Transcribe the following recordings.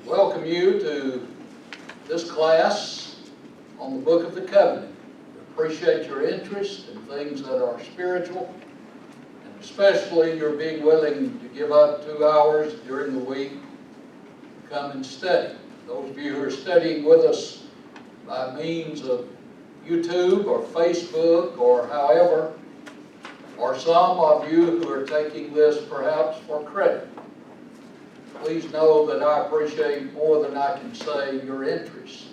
Welcome you to this class on the Book of the Covenant. We appreciate your interest in things that are spiritual, and especially your being willing to give up 2 hours during the week to come and study. Those of you who are studying with us by means of YouTube or Facebook or however, or some of you who are taking this perhaps for credit, please know that I appreciate more than I can say your interest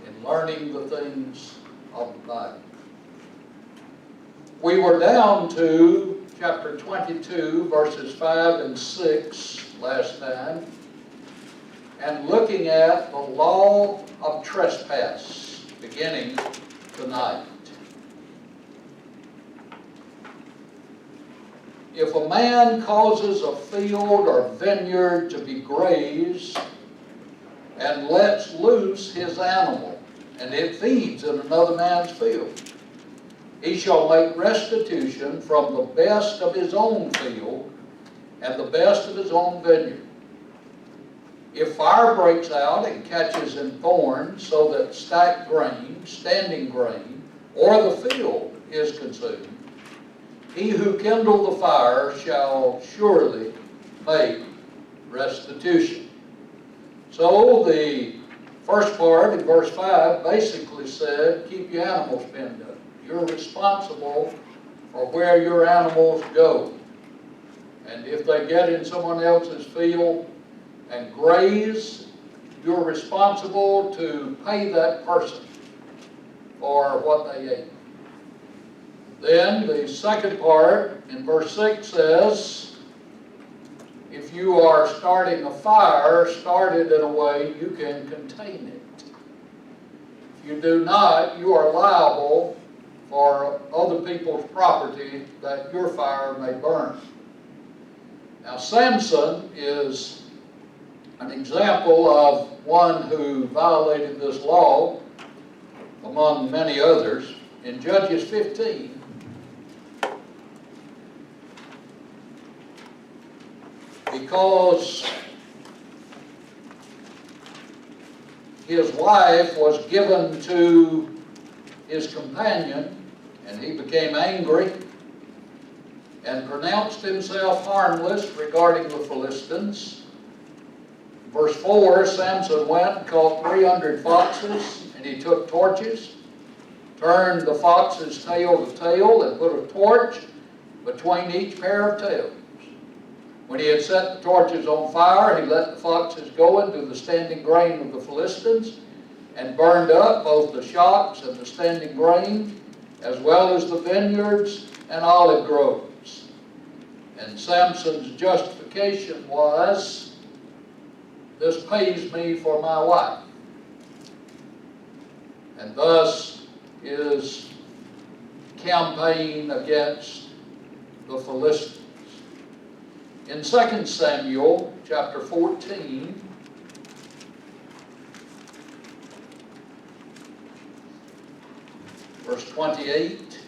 in learning the things of the Bible. We were down to chapter 22, verses 5 and 6 last time, and looking at the Law of Trespass, beginning tonight. If a man causes a field or vineyard to be grazed and lets loose his animal, and it feeds in another man's field, he shall make restitution from the best of his own field and the best of his own vineyard. If fire breaks out and catches in thorns so that stacked grain, standing grain, or the field is consumed, he who kindled the fire shall surely make restitution. So the first part in verse 5 basically said, keep your animals penned up. You're responsible for where your animals go. And if they get in someone else's field and graze, you're responsible to pay that person for what they ate. Then the second part in verse 6 says, if you are starting a fire, start it in a way you can contain it. If you do not, you are liable for other people's property that your fire may burn. Now Samson is an example of one who violated this law among many others. In Judges 15, because his wife was given to his companion, and he became angry and pronounced himself harmless regarding the Philistines. Verse 4, Samson went and caught 300 foxes, and he took torches, turned the fox's tail to tail, and put a torch between each pair of tails. When he had set the torches on fire, he let the foxes go into the standing grain of the Philistines and burned up both the shocks and the standing grain, as well as the vineyards and olive groves. And Samson's justification was, this pays me for my wife. And thus his campaign against the Philistines. In 2 Samuel chapter 14, verse 28,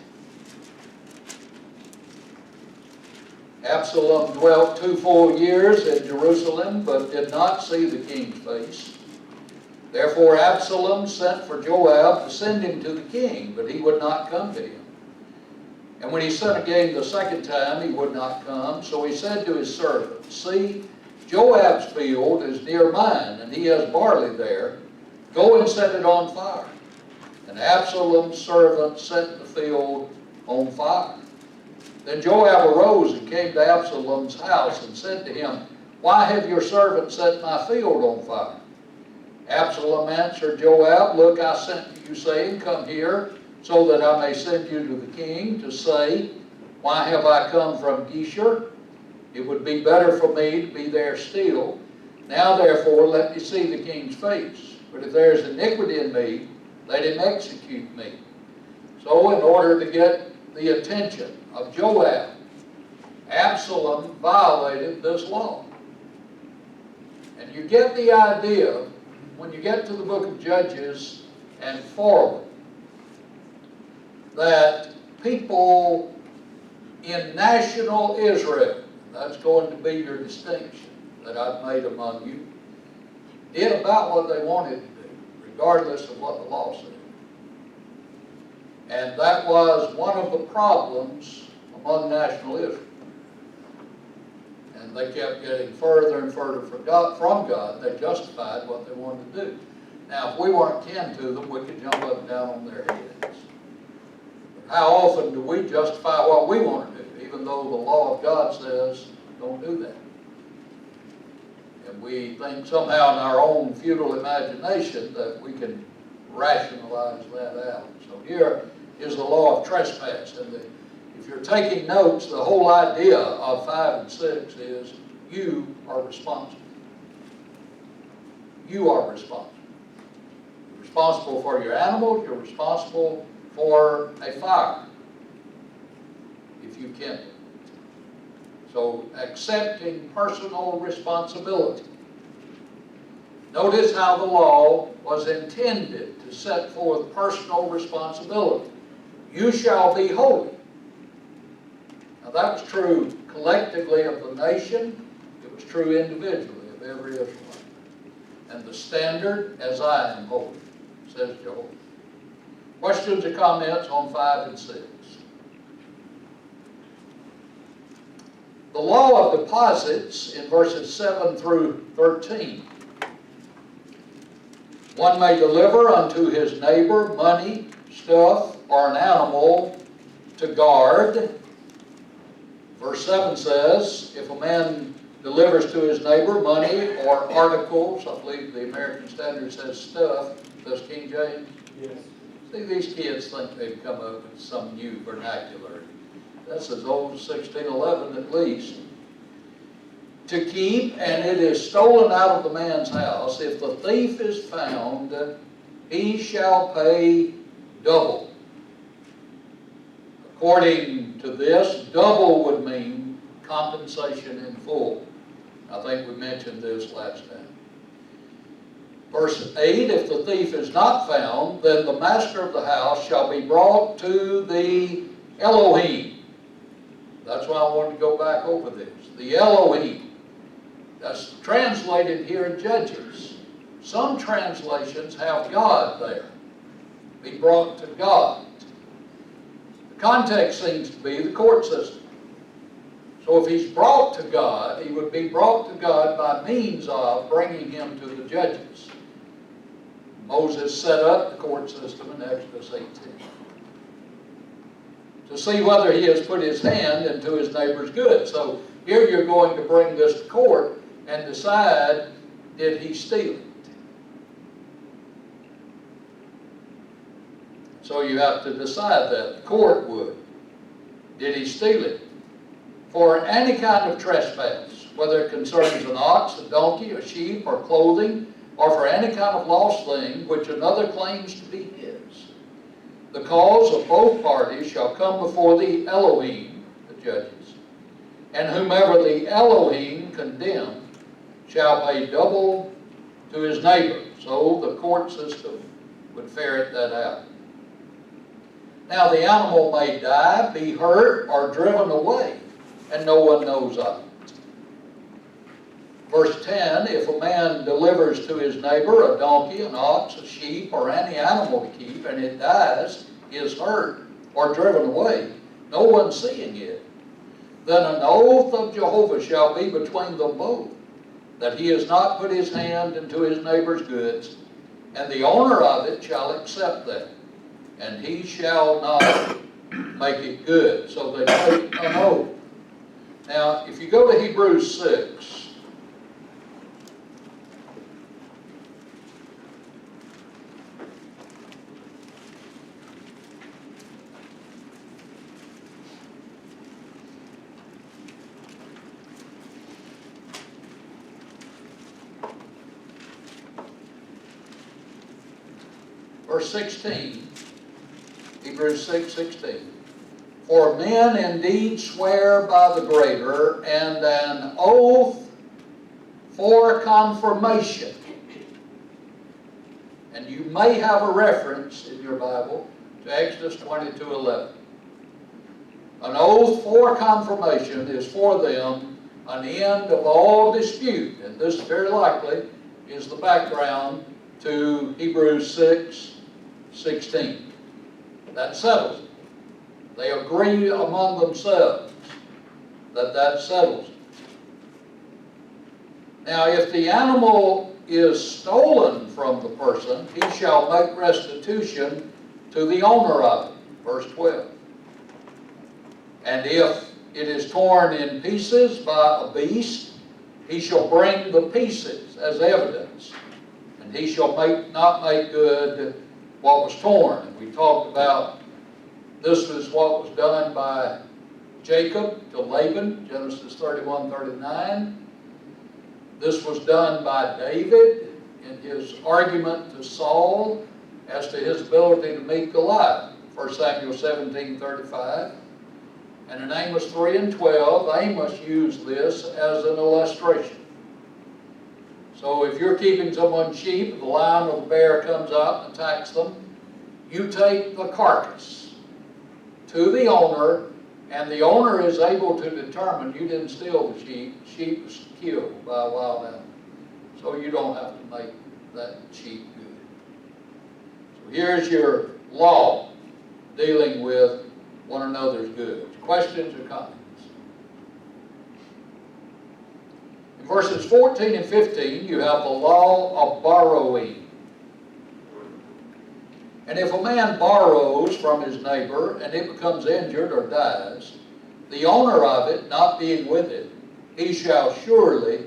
Absalom dwelt 2 full years in Jerusalem, but did not see the king's face. Therefore Absalom sent for Joab to send him to the king, but he would not come to him. And when he sent again the second time, he would not come. So he said to his servant, see, Joab's field is near mine, and he has barley there. Go and set it on fire. And Absalom's servant set the field on fire. Then Joab arose and came to Absalom's house and said to him, why have your servant set my field on fire? Absalom answered Joab, look, I sent to you saying, come here, so that I may send you to the king to say, why have I come from Geshur? It would be better for me to be there still. Now therefore let me see the king's face. But if there is iniquity in me, let him execute me. So in order to get the attention of Joab, Absalom violated this law. And you get the idea when you get to the book of Judges and forward, that people in national Israel, that's going to be your distinction that I've made among you, did about what they wanted to do, regardless of what the law said. And that was one of the problems among national Israel. And they kept getting further and further from God. They justified what they wanted to do. Now, if we weren't kin to them, we could jump up and down on their heads. But how often do we justify what we want to do, even though the law of God says don't do that? And we think somehow in our own futile imagination that we can rationalize that out. So here is the law of trespass. And if you're taking notes, the whole idea of 5 and 6 is you are responsible. You are responsible. You're responsible for your animals. You're responsible for a fire if you kindle. So accepting personal responsibility. Notice how the law was intended to set forth personal responsibility. You shall be holy. Now that was true collectively of the nation. It was true individually of every Israelite. And the standard, as I am holy, says Jehovah. Questions or comments on 5 and 6? The law of deposits in verses 7 through 13. One may deliver unto his neighbor money, stuff, or an animal to guard. Verse 7 says, if a man delivers to his neighbor money or articles, I believe the American Standard says stuff, does King James? Yes. See, these kids think they've come up with some new vernacular. That's as old as 1611 at least. To keep, and it is stolen out of the man's house, if the thief is found, he shall pay double. According to this, double would mean compensation in full. I think we mentioned this last time. Verse 8, if the thief is not found, then the master of the house shall be brought to the Elohim. That's why I wanted to go back over this. The Elohim. That's translated here in Judges. Some translations have God there. Be brought to God. The context seems to be the court system. So if he's brought to God, he would be brought to God by means of bringing him to the judges. Moses set up the court system in Exodus 18 to see whether he has put his hand into his neighbor's goods. So here you're going to bring this to court and decide, did he steal it? So you have to decide that. The court would. Did he steal it? For any kind of trespass, whether it concerns an ox, a donkey, a sheep, or clothing, or for any kind of lost thing which another claims to be his. The cause of both parties shall come before the Elohim, the judges, and whomever the Elohim condemn shall pay double to his neighbor. So the court system would ferret that out. Now the animal may die, be hurt, or driven away, and no one knows of it. Verse 10, if a man delivers to his neighbor a donkey, an ox, a sheep, or any animal to keep, and it dies, is hurt, or driven away, no one seeing it, then an oath of Jehovah shall be between them both, that he has not put his hand into his neighbor's goods, and the owner of it shall accept that, and he shall not make it good. So they take an oath. Now, if you go to Hebrews 6, verse 16, Hebrews 6:16. For men indeed swear by the greater, and an oath for confirmation. And you may have a reference in your Bible to Exodus 22:11. An oath for confirmation is for them an end of all dispute. And this very likely is the background to Hebrews 6:16. That settles it. They agree among themselves that that settles it. Now, if the animal is stolen from the person, he shall make restitution to the owner of it. Verse 12. And if it is torn in pieces by a beast, he shall bring the pieces as evidence, and he shall not make good what was torn. And we talked about this was what was done by Jacob to Laban, Genesis 31:39. This was done by David in his argument to Saul as to his ability to meet Goliath, 1 Samuel 17:35. And in Amos 3:12, Amos used this as an illustration. So if you're keeping someone's sheep, and the lion or the bear comes out and attacks them, you take the carcass to the owner, and the owner is able to determine you didn't steal the sheep. The sheep was killed by a wild animal. So you don't have to make that sheep good. So here's your law dealing with one another's goods. Questions or comments? In verses 14 and 15, you have the law of borrowing. And if a man borrows from his neighbor and it becomes injured or dies, the owner of it, not being with it, he shall surely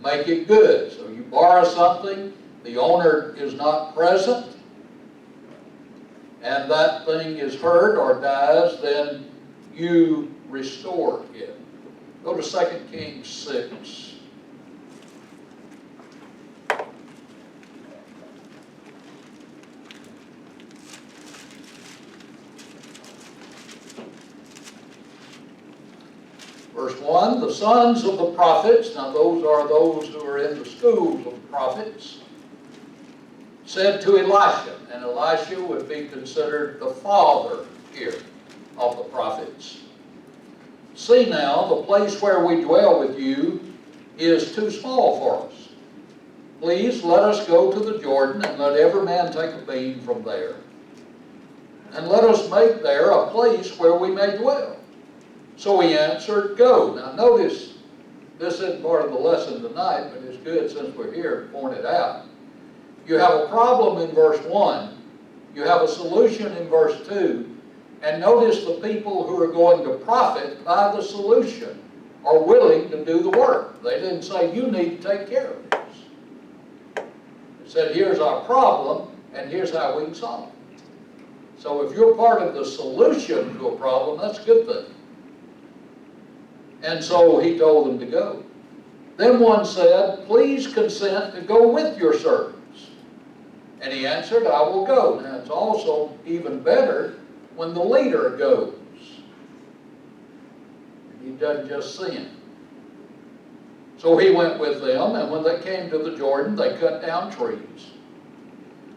make it good. So you borrow something, the owner is not present, and that thing is hurt or dies, then you restore it. Go to 2 Kings 6. Verse 1, the sons of the prophets, now those are those who are in the schools of the prophets, said to Elisha, and Elisha would be considered the father here of the prophets. See now, the place where we dwell with you is too small for us. Please let us go to the Jordan, and let every man take a beam from there. And let us make there a place where we may dwell. So he answered, go. Now notice, this isn't part of the lesson tonight, but it's good since we're here to point it out. You have a problem in verse 1. You have a solution in verse 2. And notice the people who are going to profit by the solution are willing to do the work. They didn't say, you need to take care of this. They said, here's our problem, and here's how we can solve it. So if you're part of the solution to a problem, that's a good thing. And so he told them to go. Then one said, please consent to go with your servants. And he answered, I will go. Now it's also even better when the leader goes. He doesn't just sin. So he went with them, and when they came to the Jordan, they cut down trees.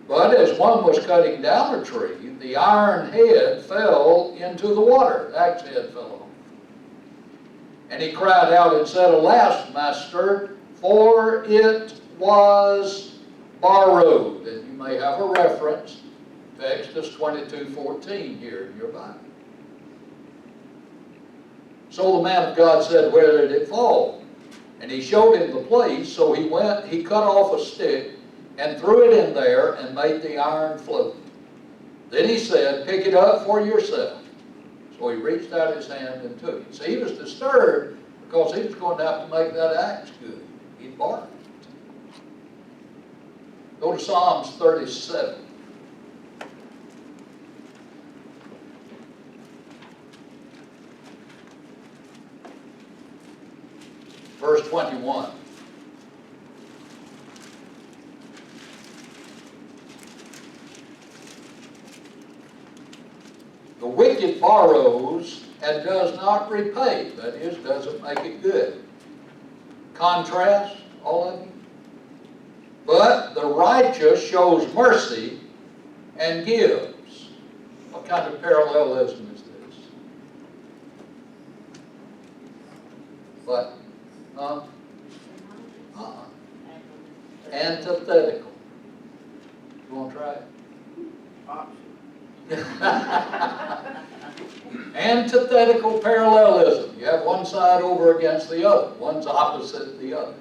But as one was cutting down a tree, the iron head fell into the water. The axe head fell off. And he cried out and said, alas, master, for it was borrowed. And you may have a reference to Exodus 22:14 here in your Bible. So the man of God said, where did it fall? And he showed him the place, so he went, he cut off a stick and threw it in there and made the iron float. Then he said, pick it up for yourself. So he reached out his hand and took it. So he was disturbed because he was going to have to make that axe good. He'd borrowed it. Go to Psalms 37. Verse 21. The wicked borrows and does not repay. That is, doesn't make it good. Contrast, all of you. But the righteous shows mercy and gives. What kind of parallelism is this? What? Antithetical. You want to try it? Antithetical parallelism. You have one side over against the other. One's opposite the other.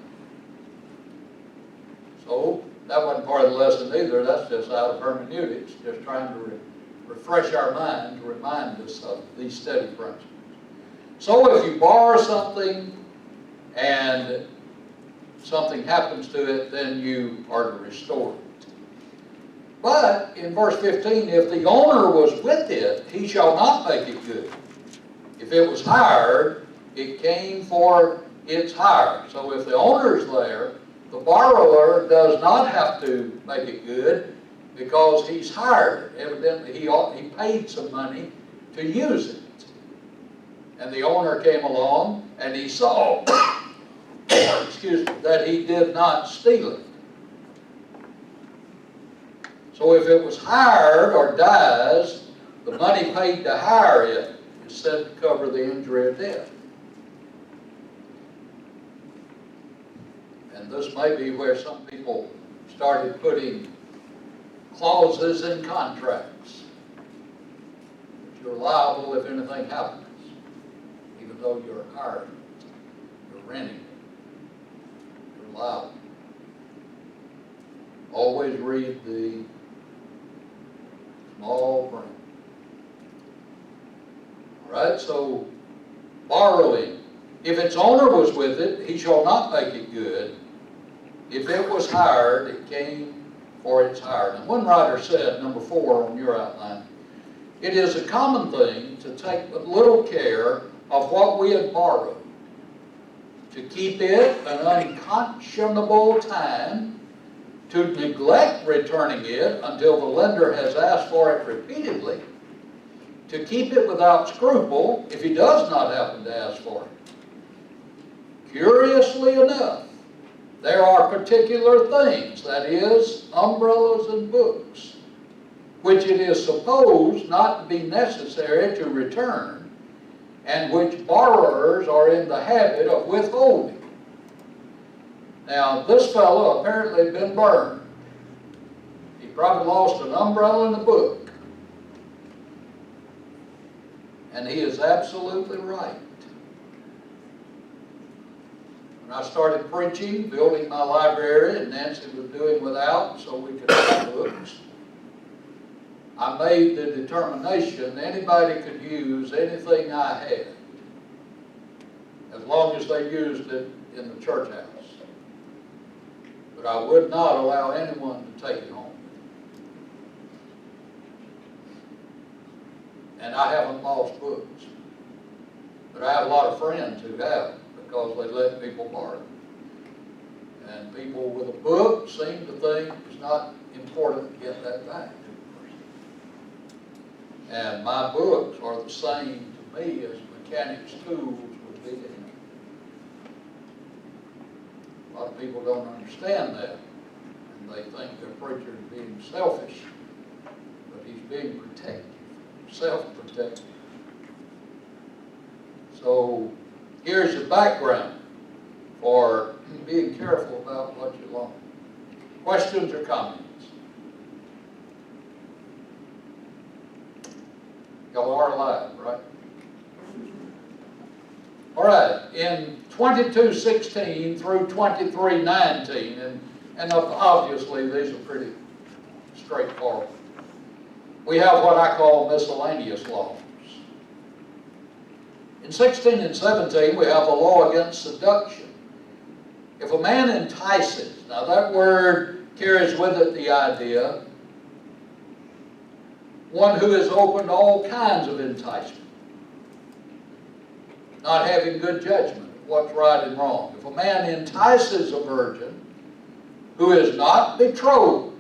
So, that wasn't part of the lesson either. That's just out of hermeneutics, just trying to refresh our mind, to remind us of these study principles. So, if you borrow something and something happens to it, then you are to restore it. But in verse 15, if the owner was with it, he shall not make it good. If it was hired, it came for its hire. So if the owner's there, the borrower does not have to make it good because he's hired. Evidently, he paid some money to use it. And the owner came along and he saw excuse me, that he did not steal it. So if it was hired or dies, the money paid to hire it is said to cover the injury or death. And this may be where some people started putting clauses in contracts that you're liable if anything happens, even though you're hiring it, you're renting it. Loud. Always read the small print. Alright, so borrowing. If its owner was with it, he shall not make it good. If it was hired, it came for its hire. And one writer said, number 4 on your outline, it is a common thing to take but little care of what we had borrowed, to keep it an unconscionable time, to neglect returning it until the lender has asked for it repeatedly, to keep it without scruple if he does not happen to ask for it. Curiously enough, there are particular things, that is, umbrellas and books, which it is supposed not to be necessary to return, and which borrowers are in the habit of withholding. Now, this fellow apparently had been burned. He probably lost an umbrella and a book. And he is absolutely right. When I started preaching, building my library, and Nancy was doing without so we could have books, I made the determination anybody could use anything I had, as long as they used it in the church house. But I would not allow anyone to take it home. And I haven't lost books. But I have a lot of friends who have, because they let people borrow. And people with a book seem to think it's not important to get that back. And my books are the same to me as mechanics' tools would be to him. A lot of people don't understand that. And they think their preacher is being selfish. But he's being protective, self-protective. So here's the background for being careful about what you loan. Questions or comments? Y'all are alive, right? All right, in 22:16 through 23:19, and obviously these are pretty straightforward, we have what I call miscellaneous laws. In 16 and 17, we have the law against seduction. If a man entices, now that word carries with it the idea one who is open to all kinds of enticement, not having good judgment of what's right and wrong. If a man entices a virgin who is not betrothed,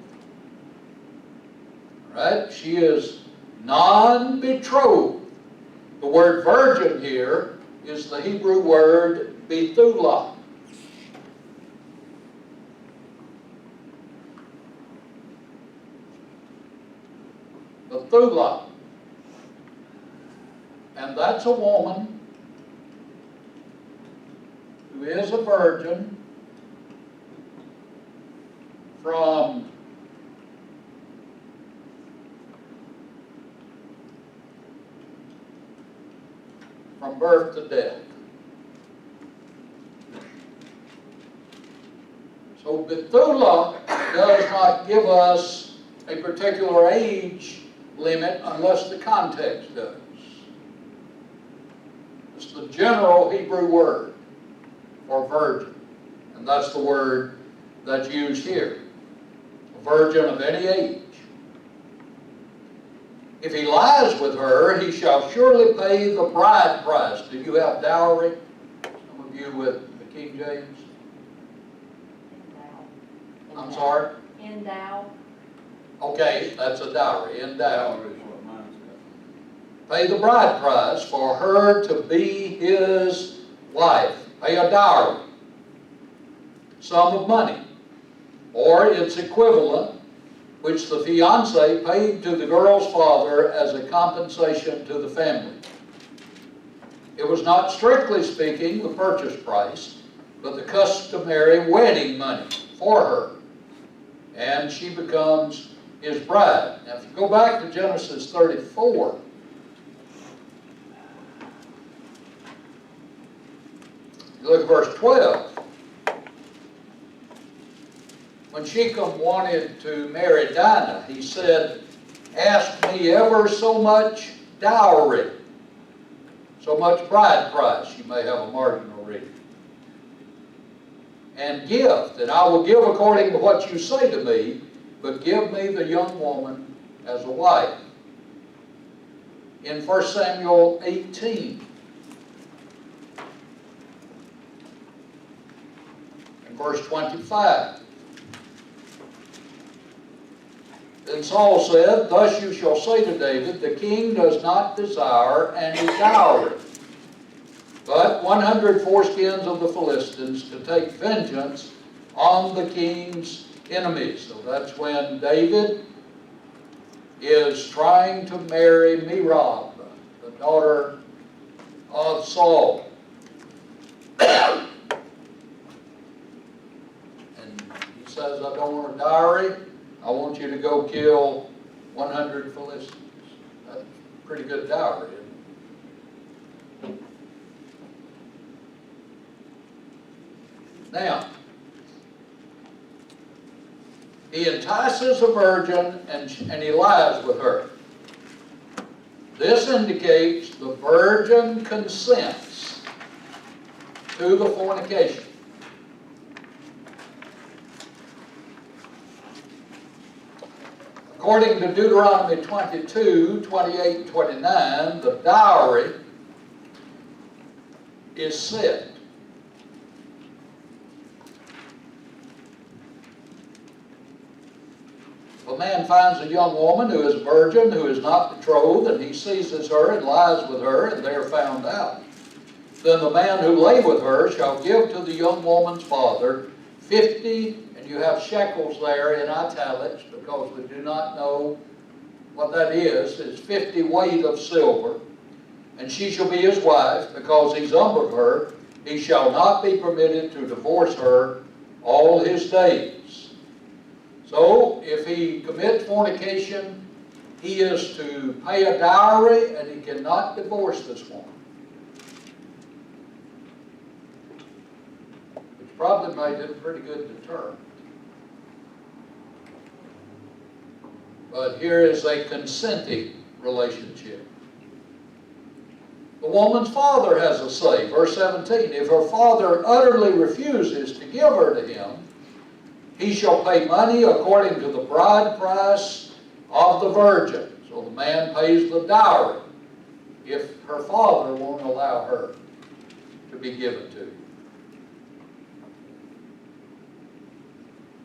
right? She is non-betrothed. The word virgin here is the Hebrew word bethulah. Bethulah. And that's a woman who is a virgin from birth to death. So Bethula does not give us a particular age limit unless the context does. It's the general Hebrew word for virgin, and that's the word that's used here. A virgin of any age. If he lies with her, he shall surely pay the bride price. Do you have dowry? Some of you with the King James? I'm sorry? Endow. Okay, that's a dowry. Endow. Pay the bride price for her to be his wife. Pay a dowry. Sum of money. Or its equivalent, which the fiancé paid to the girl's father as a compensation to the family. It was not strictly speaking the purchase price, but the customary wedding money for her. And she becomes his bride. Now, if you go back to Genesis 34, you look at verse 12. When Shechem wanted to marry Dinah, he said, "Ask me ever so much dowry, so much bride price." You may have a marginal reading. "And gift, and I will give according to what you say to me, but give me the young woman as a wife." In 1 Samuel 18, in verse 25, then Saul said, "Thus you shall say to David, the king does not desire any dowry, but 100 foreskins of the Philistines to take vengeance on the king's enemies." So that's when David is trying to marry Merab, the daughter of Saul. And he says, "I don't want a dowry. I want you to go kill 100 Philistines." That's a pretty good dowry, isn't it? Now, he entices a virgin and he lies with her. This indicates the virgin consents to the fornication. According to Deuteronomy 22, 28, and 29, the dowry is set. If a man finds a young woman who is a virgin, who is not betrothed, and he seizes her and lies with her, and they are found out, then the man who lay with her shall give to the young woman's father 50, and you have shekels there in italics because we do not know what that is. It's 50 weight of silver, and she shall be his wife, because he's humbled her. He shall not be permitted to divorce her all his days. So, if he commits fornication, he is to pay a dowry, and he cannot divorce this woman. Which probably made it a pretty good deterrent. But here is a consenting relationship. The woman's father has a say. Verse 17, if her father utterly refuses to give her to him, he shall pay money according to the bride price of the virgin. So the man pays the dowry if her father won't allow her to be given to him.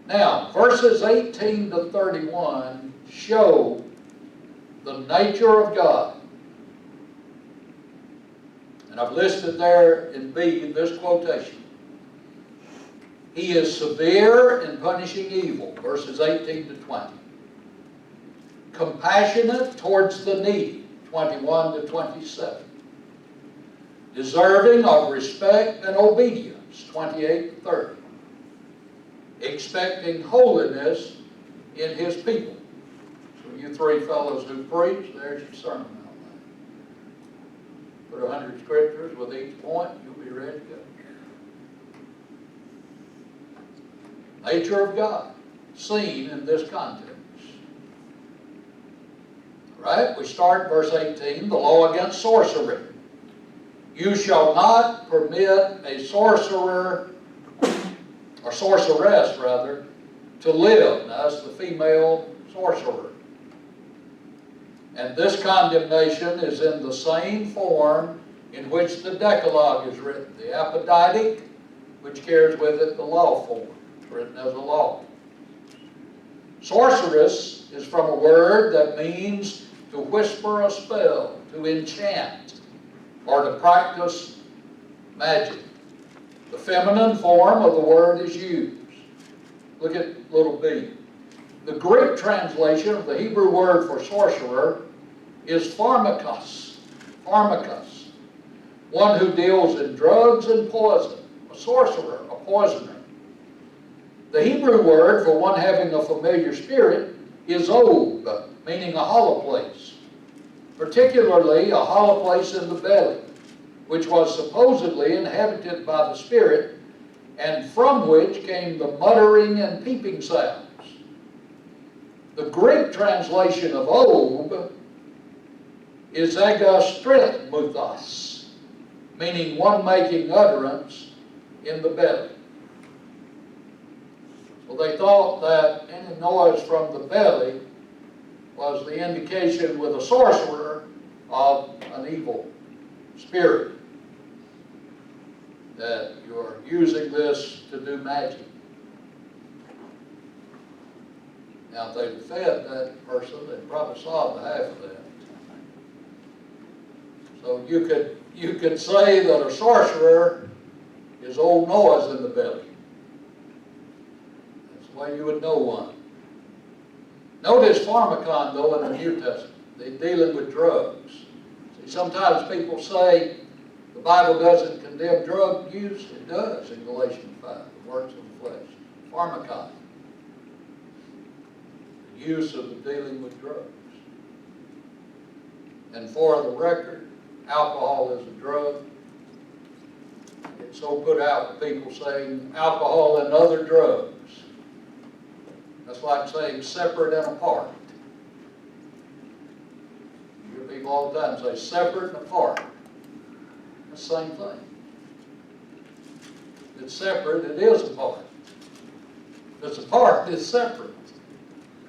Now, verses 18 to 31 show the nature of God. And I've listed there in B this quotation. He is severe in punishing evil, verses 18 to 20. Compassionate towards the needy, 21 to 27. Deserving of respect and obedience, 28 to 30. expecting holiness in his people. So you three fellows who preach, there's your sermon on that. Put 100 scriptures with each point, you'll be ready to go. Nature of God, seen in this context. All right, we start in verse 18, the law against sorcery. You shall not permit a sorcerer, or sorceress rather, to live. Now that's the female sorcerer. And this condemnation is in the same form in which the Decalogue is written. The Apoditic, which carries with it the law form, written as a law. Sorceress is from a word that means to whisper a spell, to enchant, or to practice magic. The feminine form of the word is used. Look at little b. The Greek translation of the Hebrew word for sorcerer is pharmakos. Pharmakos. One who deals in drugs and poison. A sorcerer, a poisoner. The Hebrew word for one having a familiar spirit is ob, meaning a hollow place. Particularly a hollow place in the belly, which was supposedly inhabited by the spirit, and from which came the muttering and peeping sounds. The Greek translation of ob is agastrithmuthos, meaning one making utterance in the belly. So they thought that any noise from the belly was the indication with a sorcerer of an evil spirit, that you are using this to do magic. Now, if they'd fed that person, they'd probably solved half of that. So you could say that a sorcerer is old noise in the belly. That's the way you would know one. Notice pharmakon, though, in the New Testament. They're dealing with drugs. See, sometimes people say the Bible doesn't condemn drug use. It does in Galatians 5, the works of the flesh. Pharmakon. The use of the dealing with drugs. And for the record, alcohol is a drug. It's so put out with people saying alcohol and other drugs. That's like saying separate and apart. You hear people all the time say separate and apart. It's the same thing. If it's separate, it is apart. If it's apart, it's separate.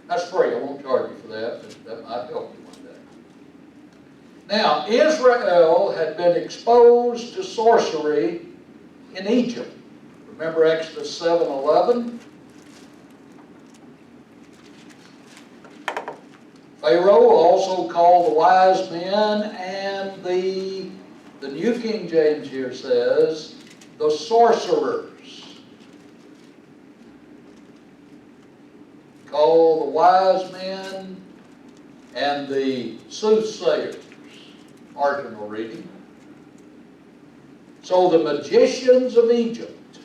That's free. I won't charge you for that, but that might help you one day. Now, Israel had been exposed to sorcery in Egypt. Remember Exodus 7:11? Pharaoh also called the wise men, and the New King James here says, the sorcerers. Called the wise men and the soothsayers. Marginal reading. So the magicians of Egypt,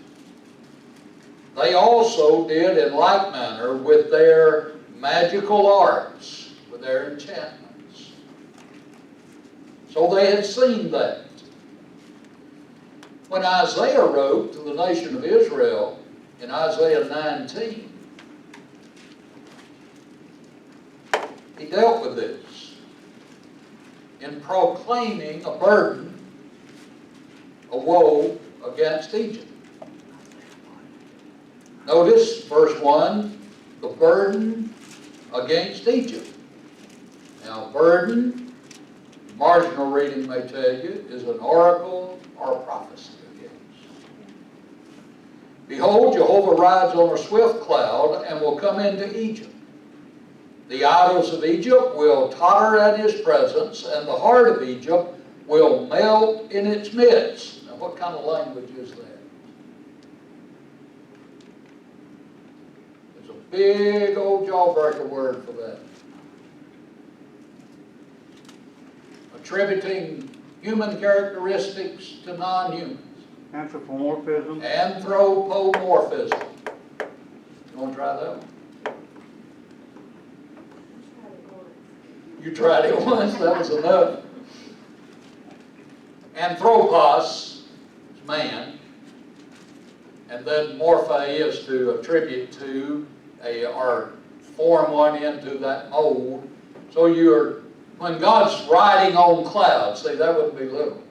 they also did in like manner with their magical arts, with their enchantments. So they had seen that. When Isaiah wrote to the nation of Israel in Isaiah 19, he dealt with this in proclaiming a burden, a woe against Egypt. Notice verse 1, the burden against Egypt. Now, burden, marginal reading may tell you, is an oracle or a prophecy against. Behold, Jehovah rides on a swift cloud and will come into Egypt. The idols of Egypt will totter at his presence, and the heart of Egypt will melt in its midst. Now, what kind of language is that? There's a big old jawbreaker word for that. Attributing human characteristics to non-humans. Anthropomorphism. Anthropomorphism. You want to try that one? You tried it once, that was enough. Anthropos is man, and then morphe is to attribute to or form one into that mold. So when God's riding on clouds, see, that wouldn't be literal.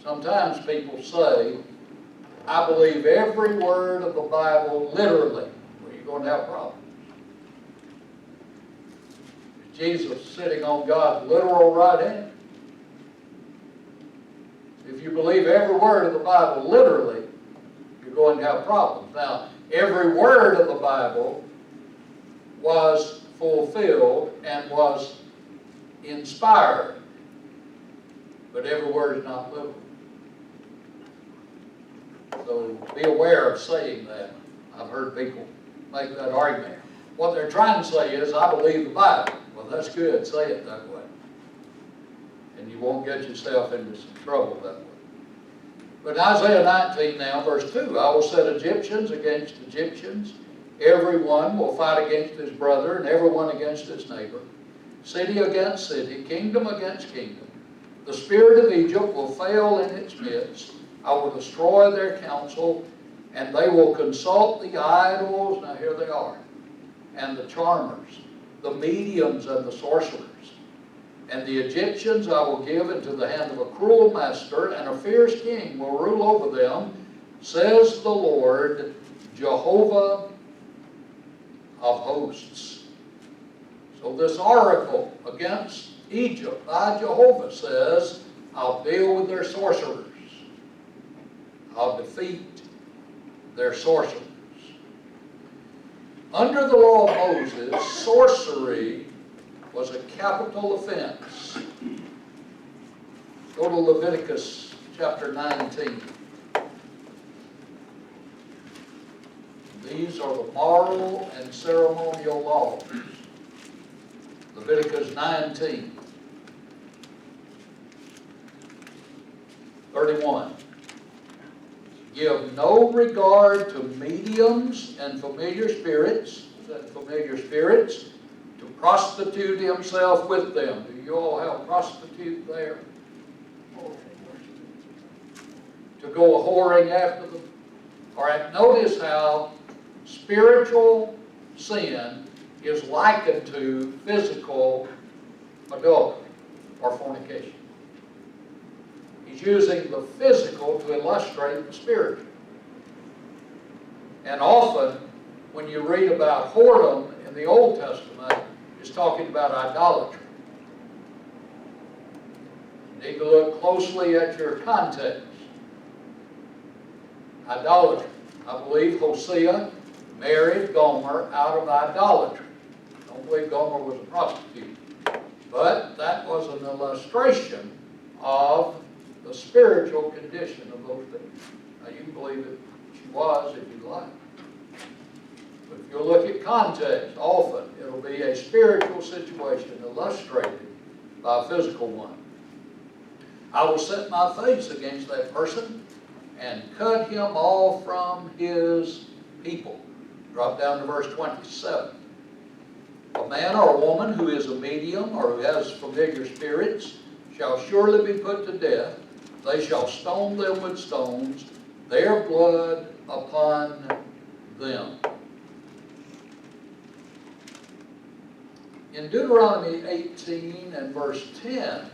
Sometimes people say, I believe every word of the Bible literally. Well, you're going to have problems. Is Jesus sitting on God's literal right hand? If you believe every word of the Bible literally, you're going to have problems. Now, every word of the Bible was fulfilled and was inspired, but every word is not literal. So be aware of saying that. I've heard people make that argument. What they're trying to say is, I believe the Bible. Well, that's good. Say it that way. And you won't get yourself into some trouble that way. But in Isaiah 19 now, verse 2, I will set Egyptians against Egyptians. Everyone will fight against his brother, and everyone against his neighbor. City against city, kingdom against kingdom. The spirit of Egypt will fail in its midst. I will destroy their counsel, and they will consult the idols. Now here they are. And the charmers, the mediums and the sorcerers. And the Egyptians I will give into the hand of a cruel master, and a fierce king will rule over them, says the Lord, Jehovah of hosts. So this oracle against Egypt by Jehovah says, I'll deal with their sorcerers. I'll defeat their sorcerers. Under the law of Moses, sorcery was a capital offense. Go to Leviticus chapter 19. These are the moral and ceremonial laws. Leviticus 19, 31. Give no regard to mediums and familiar spirits, to prostitute himself with them. Do you all have prostitute there? To go a-whoring after them? All right, notice how spiritual sin is likened to physical adultery or fornication. He's using the physical to illustrate the spiritual. And often, when you read about whoredom in the Old Testament, it's talking about idolatry. You need to look closely at your context. Idolatry. I believe Hosea married Gomer out of idolatry. I don't believe Gomer was a prostitute. But that was an illustration of the spiritual condition of those people. Now you can believe it she was if you like. But if you look at context, often it'll be a spiritual situation illustrated by a physical one. I will set my face against that person and cut him off from his people. Drop down to verse 27. A man or a woman who is a medium or who has familiar spirits shall surely be put to death. They shall stone them with stones, their blood upon them. In Deuteronomy 18 and verse 10,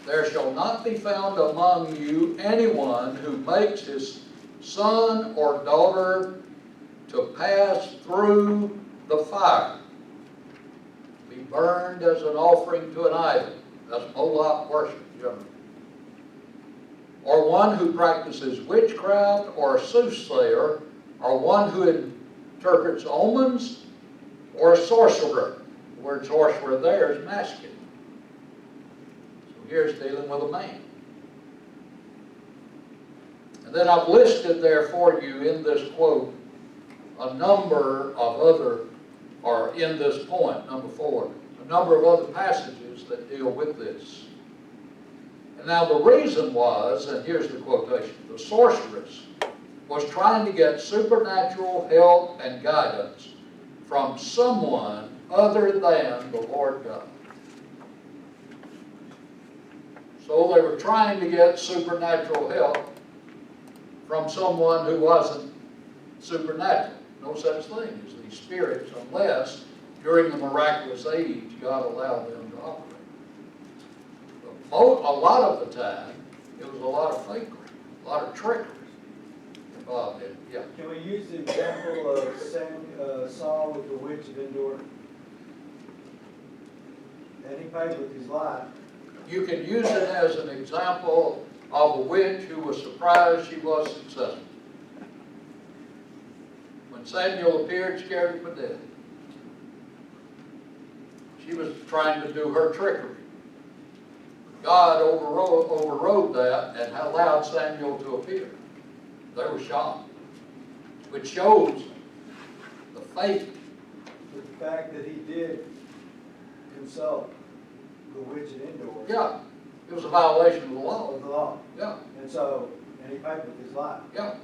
there shall not be found among you anyone who makes his son or daughter to pass through the fire, be burned as an offering to an idol. That's Moloch worship, generally. Or one who practices witchcraft, or a soothsayer, or one who interprets omens, or a sorcerer. The word sorcerer there is masculine. Here's dealing with a man. And then I've listed there for you in this quote a number of other or in this point, number 4, a number of other passages that deal with this. And now the reason was, and here's the quotation, the sorceress was trying to get supernatural help and guidance from someone other than the Lord God. So they were trying to get supernatural help from someone who wasn't supernatural. No such thing as these spirits, unless during the miraculous age God allowed them to operate. But a lot of the time, it was a lot of fakery, a lot of trickery involved in it. Yeah. Can we use the example of Saul with the witch of Endor? And he paid with his life. You can use it as an example of a witch who was surprised she was successful. When Samuel appeared, scared him to death. She was trying to do her trickery. God overrode that and allowed Samuel to appear. They were shocked, which shows the faith. The fact that he did consult the witch at Endor. Yeah, it was a violation of the law. Of the law. Yeah. And he paid with his life. Yeah.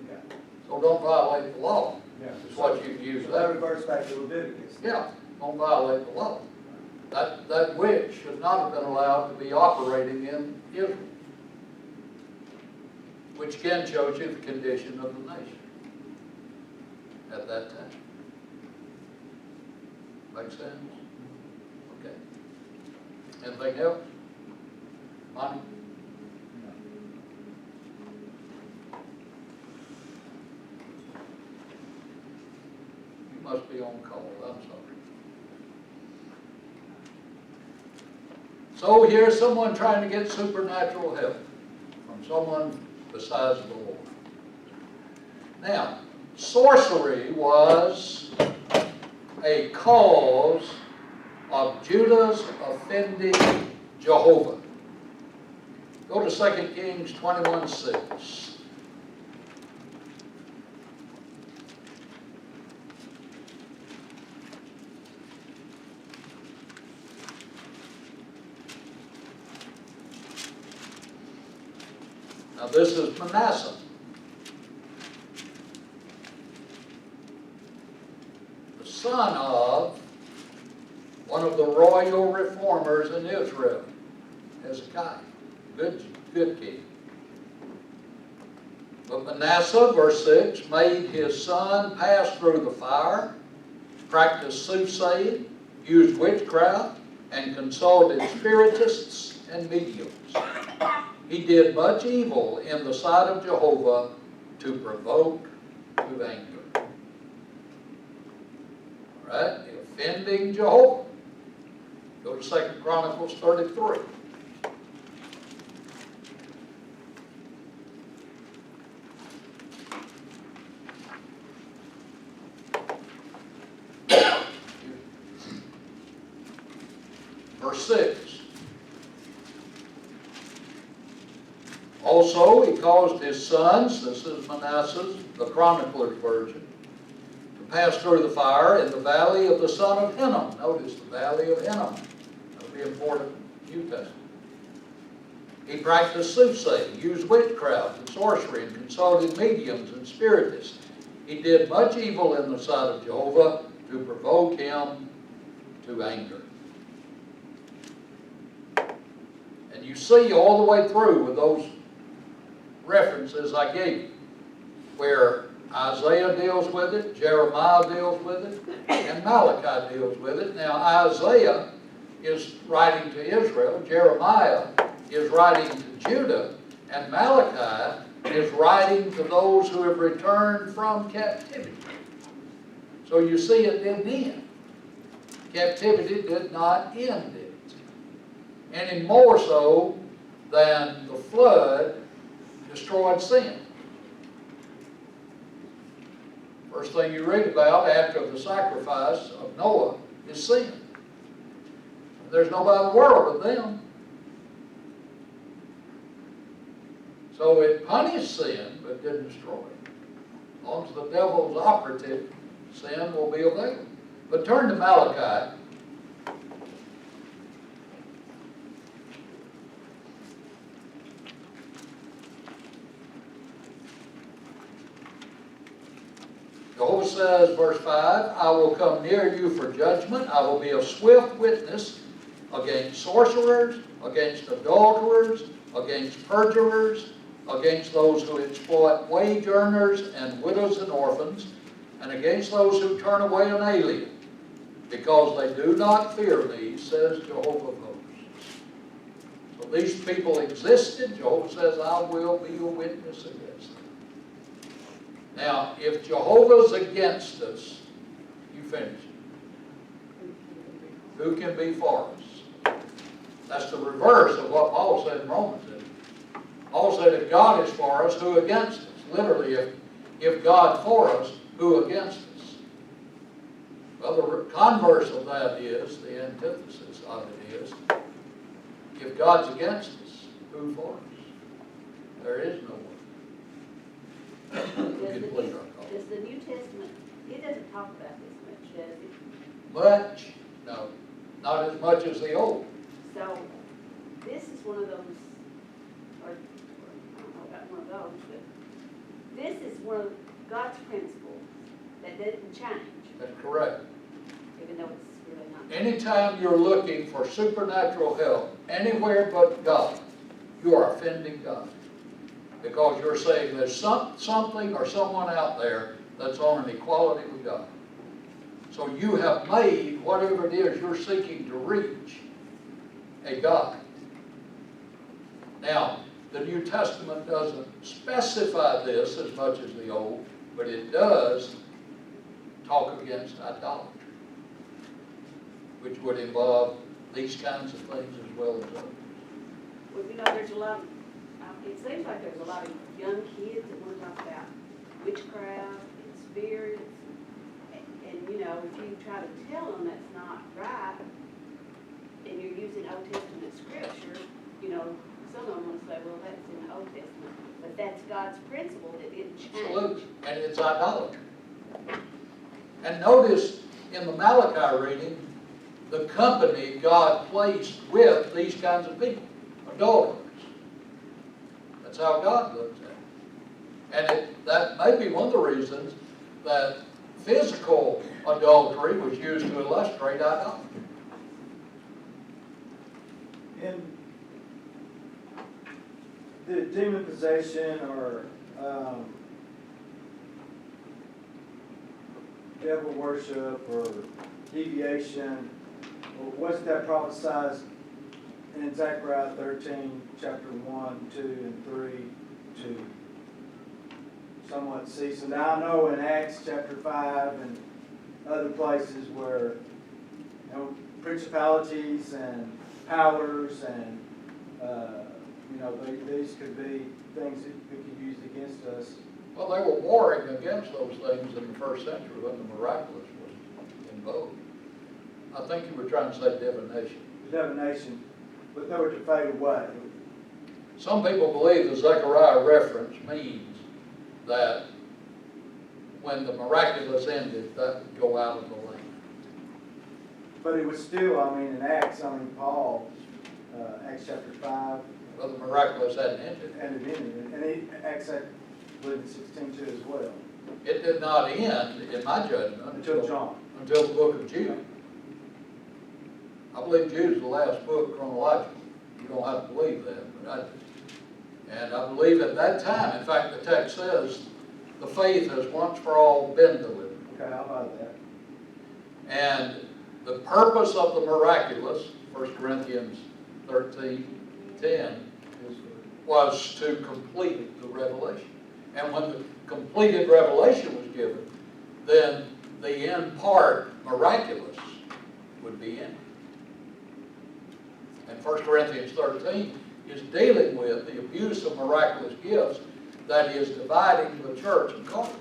Okay. So don't violate the law. Yeah. That's what you use So that. that reverts back to Leviticus. Yeah, don't violate the law. That witch should not have been allowed to be operating in Israel, which again shows you the condition of the nation at that time. Make sense? Okay. Anything else? Monty? You must be on call. I'm sorry. So here's someone trying to get supernatural help from someone besides the Lord. Now, sorcery was a cause of Judah's offending Jehovah. Go to 2 Kings 21:6. Now this is Manasseh. The son of one of the royal reformers in Israel, Hezekiah. Good king. But Manasseh, verse 6, made his son pass through the fire, practiced soothsaying, used witchcraft, and consulted spiritists and mediums. He did much evil in the sight of Jehovah to provoke to anger. All right? Offending Jehovah. Go to 2 Chronicles 33. Verse 6. Also, he caused his sons, this is Manasseh's, the chronicler's version, to pass through the fire in the valley of the son of Hinnom. Notice the valley of Hinnom. That'll be important in the New Testament. He practiced soothsaying, used witchcraft and sorcery, and consulted mediums and spiritists. He did much evil in the sight of Jehovah to provoke him to anger. And you see all the way through with those references I gave you, where Isaiah deals with it, Jeremiah deals with it, and Malachi deals with it. Now Isaiah is writing to Israel, Jeremiah is writing to Judah, and Malachi is writing to those who have returned from captivity. So you see it didn't end. Captivity did not end it. Any more so than the flood destroyed sin. First thing you read about after the sacrifice of Noah is sin. There's nobody in the world but them. So it punished sin, but didn't destroy it. As long as the devil's operative, sin will be available. But turn to Malachi. Jehovah says, verse 5, I will come near you for judgment. I will be a swift witness against sorcerers, against adulterers, against perjurers, against those who exploit wage earners and widows and orphans, and against those who turn away an alien, because they do not fear me, says Jehovah of hosts. So these people existed. Jehovah says, I will be a witness against them. Now, if Jehovah's against us, you finish. Who can be for us? That's the reverse of what Paul said in Romans. Paul said, if God is for us, who against us? Literally, if God for us, who against us? Well, the converse of that is, the antithesis of it is, if God's against us, who for us? There is no one. Does the New Testament, it doesn't talk about this much, does it? Much? No. Not as much as the Old. So, this is one of those, or I don't know about one of those, but this is one of God's principles that doesn't change, That's correct. even though it's really not. Anytime you're looking for supernatural help, anywhere but God, you are offending God. Because you're saying there's something or someone out there that's on an equality with God. So you have made whatever it is you're seeking to reach a God. Now, the New Testament doesn't specify this as much as the Old, but it does talk against idolatry, which would involve these kinds of things as well as others. Well, you know, there's a lot of, it seems like there's a lot of young kids that want to talk about witchcraft and spirits, and you know, if you try to tell them that's not right, and you're using Old Testament scripture, you know, some of them will say, well, that's in the Old Testament, but that's God's principle that didn't change. Absolutely, and it's idolatry. And notice in the Malachi reading, the company God placed with these kinds of people, adulterers. That's how God looks at it. And that may be one of the reasons that physical adultery was used to illustrate idolatry. In the demon possession or devil worship or deviation, wasn't that prophesied in Zechariah 13, chapter 1, 2, and 3 to somewhat cease? And now I know in Acts chapter 5 and other places where, you know, principalities and powers and you know, these could be things that could be used against us. Well, they were warring against those things in the first century when the miraculous was in vogue. I think you were trying to say divination. Divination, but they were to fade away. Some people believe the Zechariah reference means that when the miraculous ended, that would go out of the land. But it was still, I mean, in Acts, Paul, Acts chapter 5. Well, the miraculous hadn't ended. And it ended. And Acts, I believe, in 16:2 as well. It did not end, in my judgment, Until John. Until the book of Jude. I believe Jude is the last book chronologically. You don't have to believe that, but I do. And I believe at that time, in fact, the text says, the faith has once for all been delivered. Okay, how about that? And the purpose of the miraculous, 1 Corinthians 13:10, was to complete the revelation. And when the completed revelation was given, then the end part, miraculous, would be ended. And 1 Corinthians 13 is dealing with the abuse of miraculous gifts that is dividing the church in Corinth.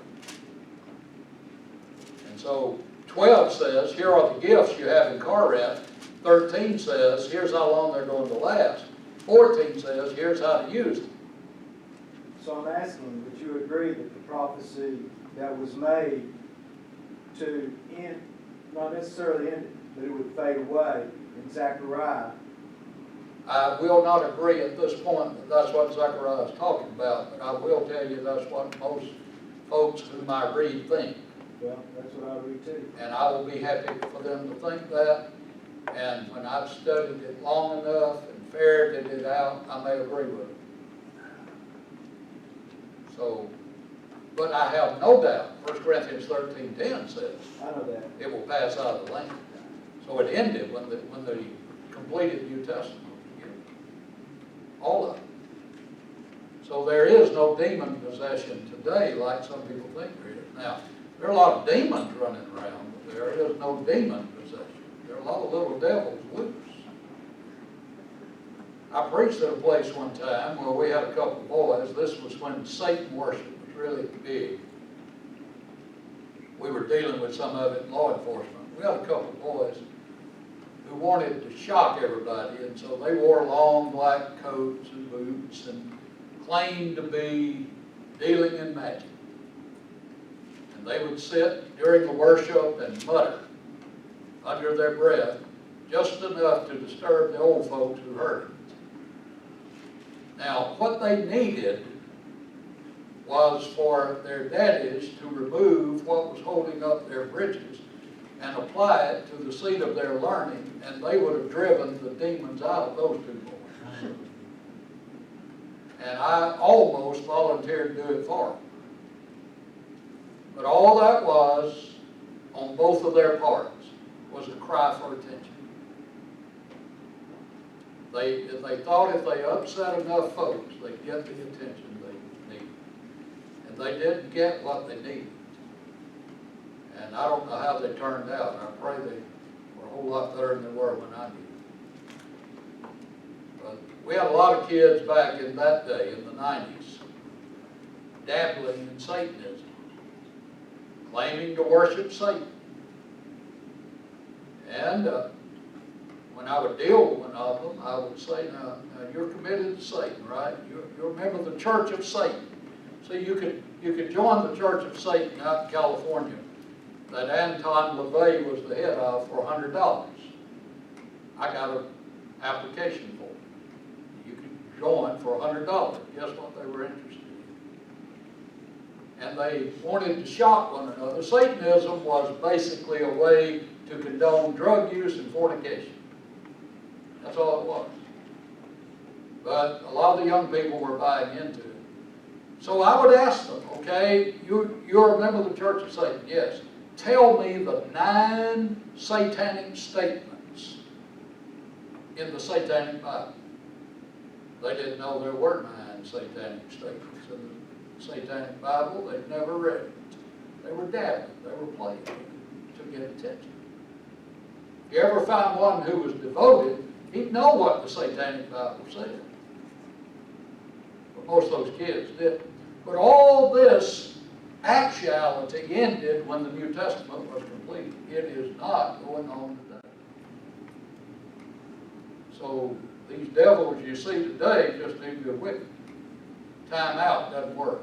And so 12 says, here are the gifts you have in Corinth. 13 says, here's how long they're going to last. 14 says, here's how to use them. So I'm asking, would you agree that the prophecy that was made to end not necessarily ended, but it would fade away in Zechariah. I will not agree at this point that that's what Zechariah is talking about, but I will tell you that's what most folks whom I read think. Well, that's what I read too. And I will be happy for them to think that. And when I've studied it long enough and ferreted it out, I may agree with it. So, but I have no doubt, 1 Corinthians 13:10 says, I know that. it will pass out of the land. So it ended when the completed New Testament. All of it. So there is no demon possession today like some people think there is. Now, there are a lot of demons running around, but there is no demon possession. There are a lot of little devils loose. I preached at a place one time where we had a couple of boys. This was when Satan worship was really big. We were dealing with some of it in law enforcement. We had a couple of boys who wanted to shock everybody, and so they wore long black coats and boots and claimed to be dealing in magic. And they would sit during the worship and mutter under their breath just enough to disturb the old folks who heard it. Now, what they needed was for their daddies to remove what was holding up their britches and apply it to the seat of their learning, and they would have driven the demons out of those two boys. And I almost volunteered to do it for them. But all that was, on both of their parts, was a cry for attention. They thought if they upset enough folks, they'd get the attention they needed. And they didn't get what they needed. And I don't know how they turned out. I pray they were a whole lot better than they were when I did. But we had a lot of kids back in that day, in the 90s, dabbling in Satanism, claiming to worship Satan. And when I would deal with one of them, I would say, now you're committed to Satan, right? You're a member of the Church of Satan. So you could join the Church of Satan out in California that Anton LaVey was the head of for $100. I got an application for it. You could join for $100. Guess what they were interested in? And they wanted to shock one another. Satanism was basically a way to condone drug use and fornication. That's all it was. But a lot of the young people were buying into it. So I would ask them, okay, you're a member of the Church of Satan, yes. Tell me the 9 satanic statements in the Satanic Bible. They didn't know there were 9 satanic statements in the Satanic Bible. They'd never read it. They were dabbling. They were playing to get attention. If you ever find one who was devoted, he'd know what the Satanic Bible said. But most of those kids didn't. But all this actuality ended when the New Testament was completed. It is not going on today. So these devils you see today just need to be whipped. Time out doesn't work.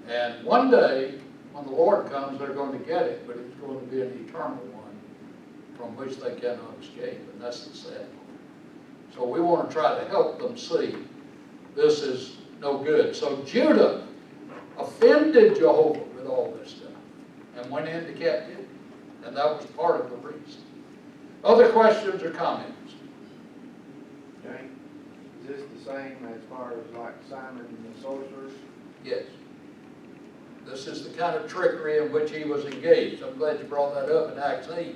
And one day, when the Lord comes, they're going to get it, but it's going to be an eternal one from which they cannot escape, and that's the sad part. So we want to try to help them see this is no good. So Judah offended Jehovah with all this stuff and went into captivity, and that was part of the reason. Other questions or comments? Okay. Is this the same as far as like Simon and the Sorcerers? Yes. This is the kind of trickery in which he was engaged. I'm glad you brought that up in Acts 8.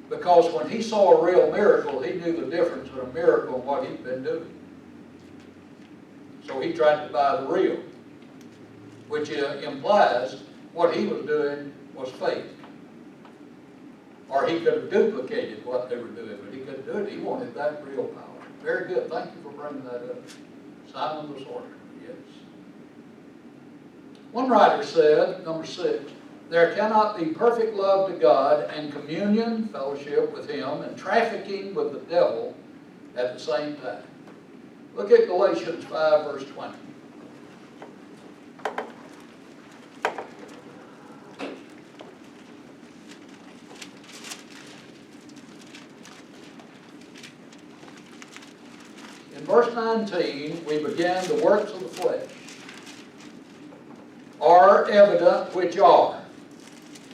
Because when he saw a real miracle, he knew the difference in a miracle and what he'd been doing. So he tried to buy the real, which implies what he was doing was fake. Or he could have duplicated what they were doing, but he couldn't do it. He wanted that real power. Very good. Thank you for bringing that up. Simon the Sorcerer, yes. One writer said, number 6, there cannot be perfect love to God and communion, fellowship with Him, and trafficking with the devil at the same time. Look at Galatians 5, verse 20. verse 19, we began the works of the flesh are evident, which are.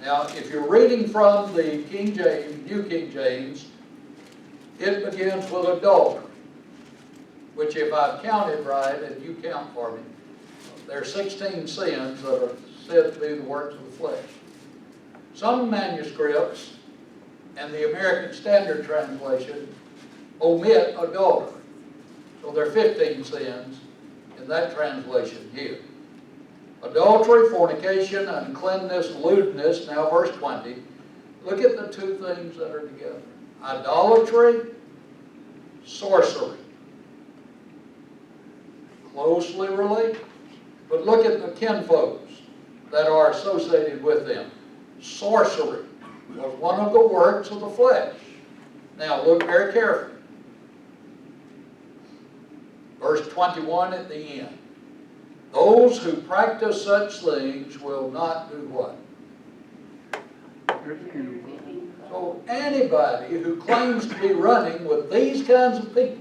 Now, if you're reading from the King James, New King James, it begins with adultery, which if I've counted right, and you count for me, there are 16 sins that are said to be the works of the flesh. Some manuscripts and the American Standard Translation omit adultery. So there are 15 sins in that translation here. Adultery, fornication, uncleanness, lewdness, now verse 20. Look at the two things that are together. Idolatry, sorcery. Closely related. But look at the kinfolks that are associated with them. Sorcery was one of the works of the flesh. Now look very carefully. Verse 21 at the end. Those who practice such things will not do what? So anybody who claims to be running with these kinds of people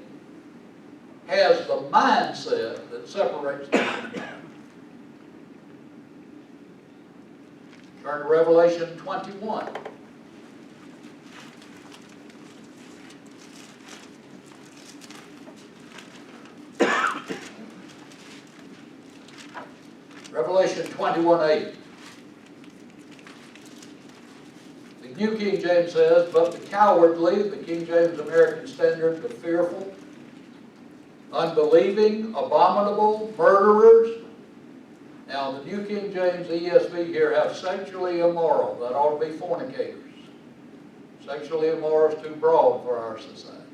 has the mindset that separates them from God. Turn to Revelation 21. Revelation 21:8. The New King James says, but the cowardly, the King James American Standard, the fearful, unbelieving, abominable, murderers. Now the New King James ESV here have sexually immoral. That ought to be fornicators. Sexually immoral is too broad for our society.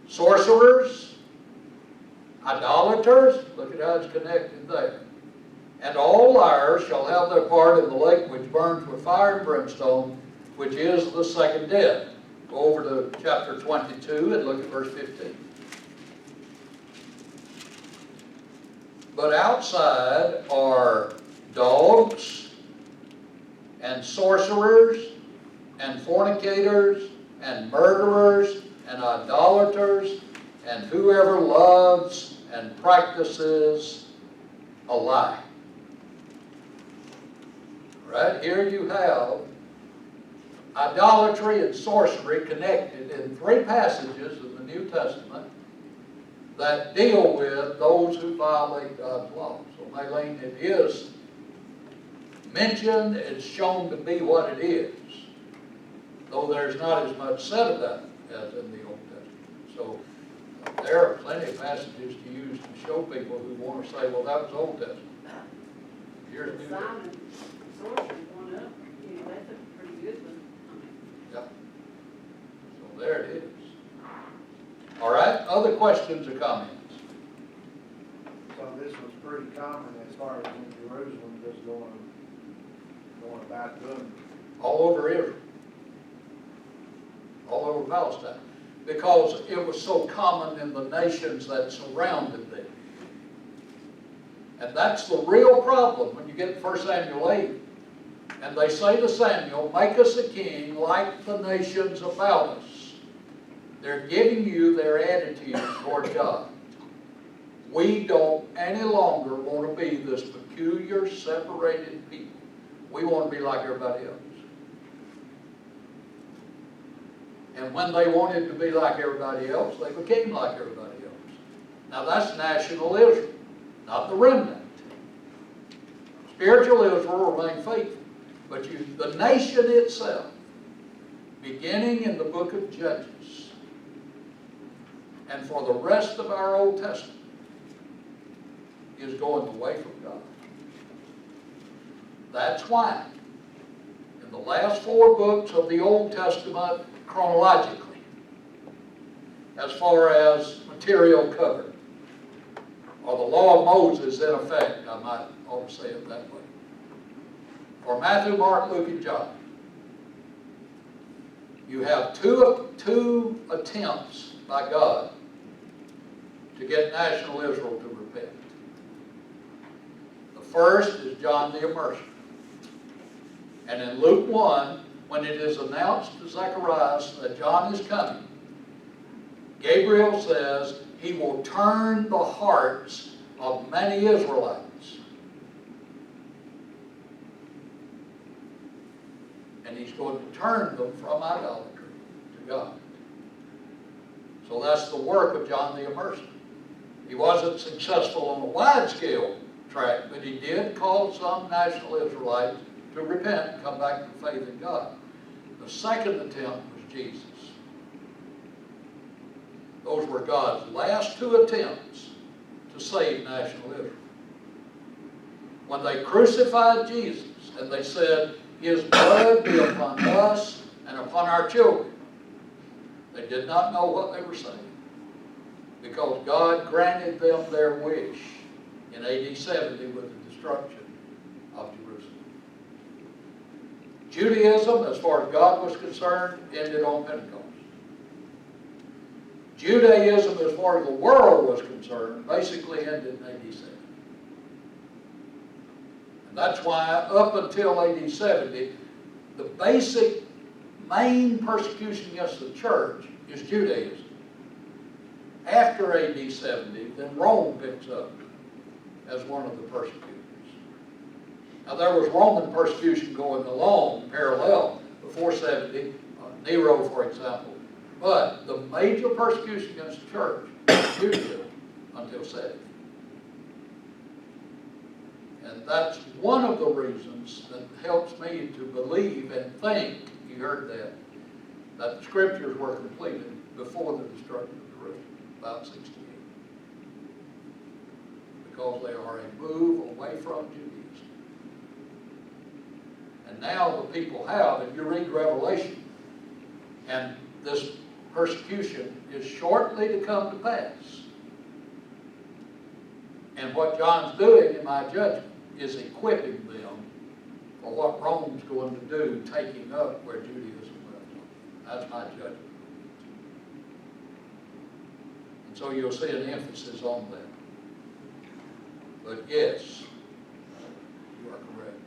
Sorcerers, idolaters, look at how it's connected there. And all liars shall have their part in the lake which burns with fire and brimstone, which is the second death. Go over to chapter 22 and look at verse 15. But outside are dogs and sorcerers and fornicators and murderers and idolaters and whoever loves and practices a lie. Right here you have idolatry and sorcery connected in 3 passages of the New Testament that deal with those who violate God's law. So Maylene, it is mentioned, it's shown to be what it is, though there's not as much said about it as in the Old Testament. So there are plenty of passages to use to show people who want to say, well, that was Old Testament. Here's New Testament. Sorcery one up, that's a pretty good one. Yep. So there it is. All right, other questions or comments? So this was pretty common as far as in Jerusalem, just going about doing it. All over Israel. All over Palestine. Because it was so common in the nations that surrounded them. And that's the real problem when you get to 1 Samuel 8. And they say to Samuel, make us a king like the nations about us. They're giving you their attitude toward God. We don't any longer want to be this peculiar, separated people. We want to be like everybody else. And when they wanted to be like everybody else, they became like everybody else. Now that's national Israel, not the remnant. Spiritual Israel will remain faithful. But the nation itself, beginning in the book of Judges, and for the rest of our Old Testament, is going away from God. That's why, in the last 4 books of the Old Testament, chronologically, as far as material covered, or the law of Moses in effect, I might ought to say it that way, for Matthew, Mark, Luke, and John, you have two attempts by God to get national Israel to repent. The first is John the Immerser. And in Luke 1, when it is announced to Zacharias that John is coming, Gabriel says he will turn the hearts of many Israelites. And he's going to turn them from idolatry to God. So that's the work of John the Immerser. He wasn't successful on a wide-scale track, but he did call some national Israelites to repent and come back to faith in God. The second attempt was Jesus. Those were God's last two attempts to save national Israel. When they crucified Jesus and they said, his blood be upon us and upon our children, they did not know what they were saying, because God granted them their wish in AD 70 with the destruction of Jerusalem. Judaism, as far as God was concerned, ended on Pentecost. Judaism, as far as the world was concerned, basically ended in AD 70. And that's why up until AD 70, the basic main persecution against the church is Judaism. After AD 70, then Rome picks up as one of the persecutors. Now there was Roman persecution going along parallel before 70, Nero for example, but the major persecution against the church was Judaism until 70. And that's one of the reasons that helps me to believe and think, you heard that the scriptures were completed before the destruction of Jerusalem, about 68. Because they are a move away from Judaism. And now the people have, if you read Revelation, and this persecution is shortly to come to pass. And what John's doing, in my judgment, is equipping them for what Rome's going to do, taking up where Judaism left off. That's my judgment. And so you'll see an emphasis on that. But yes, you are correct.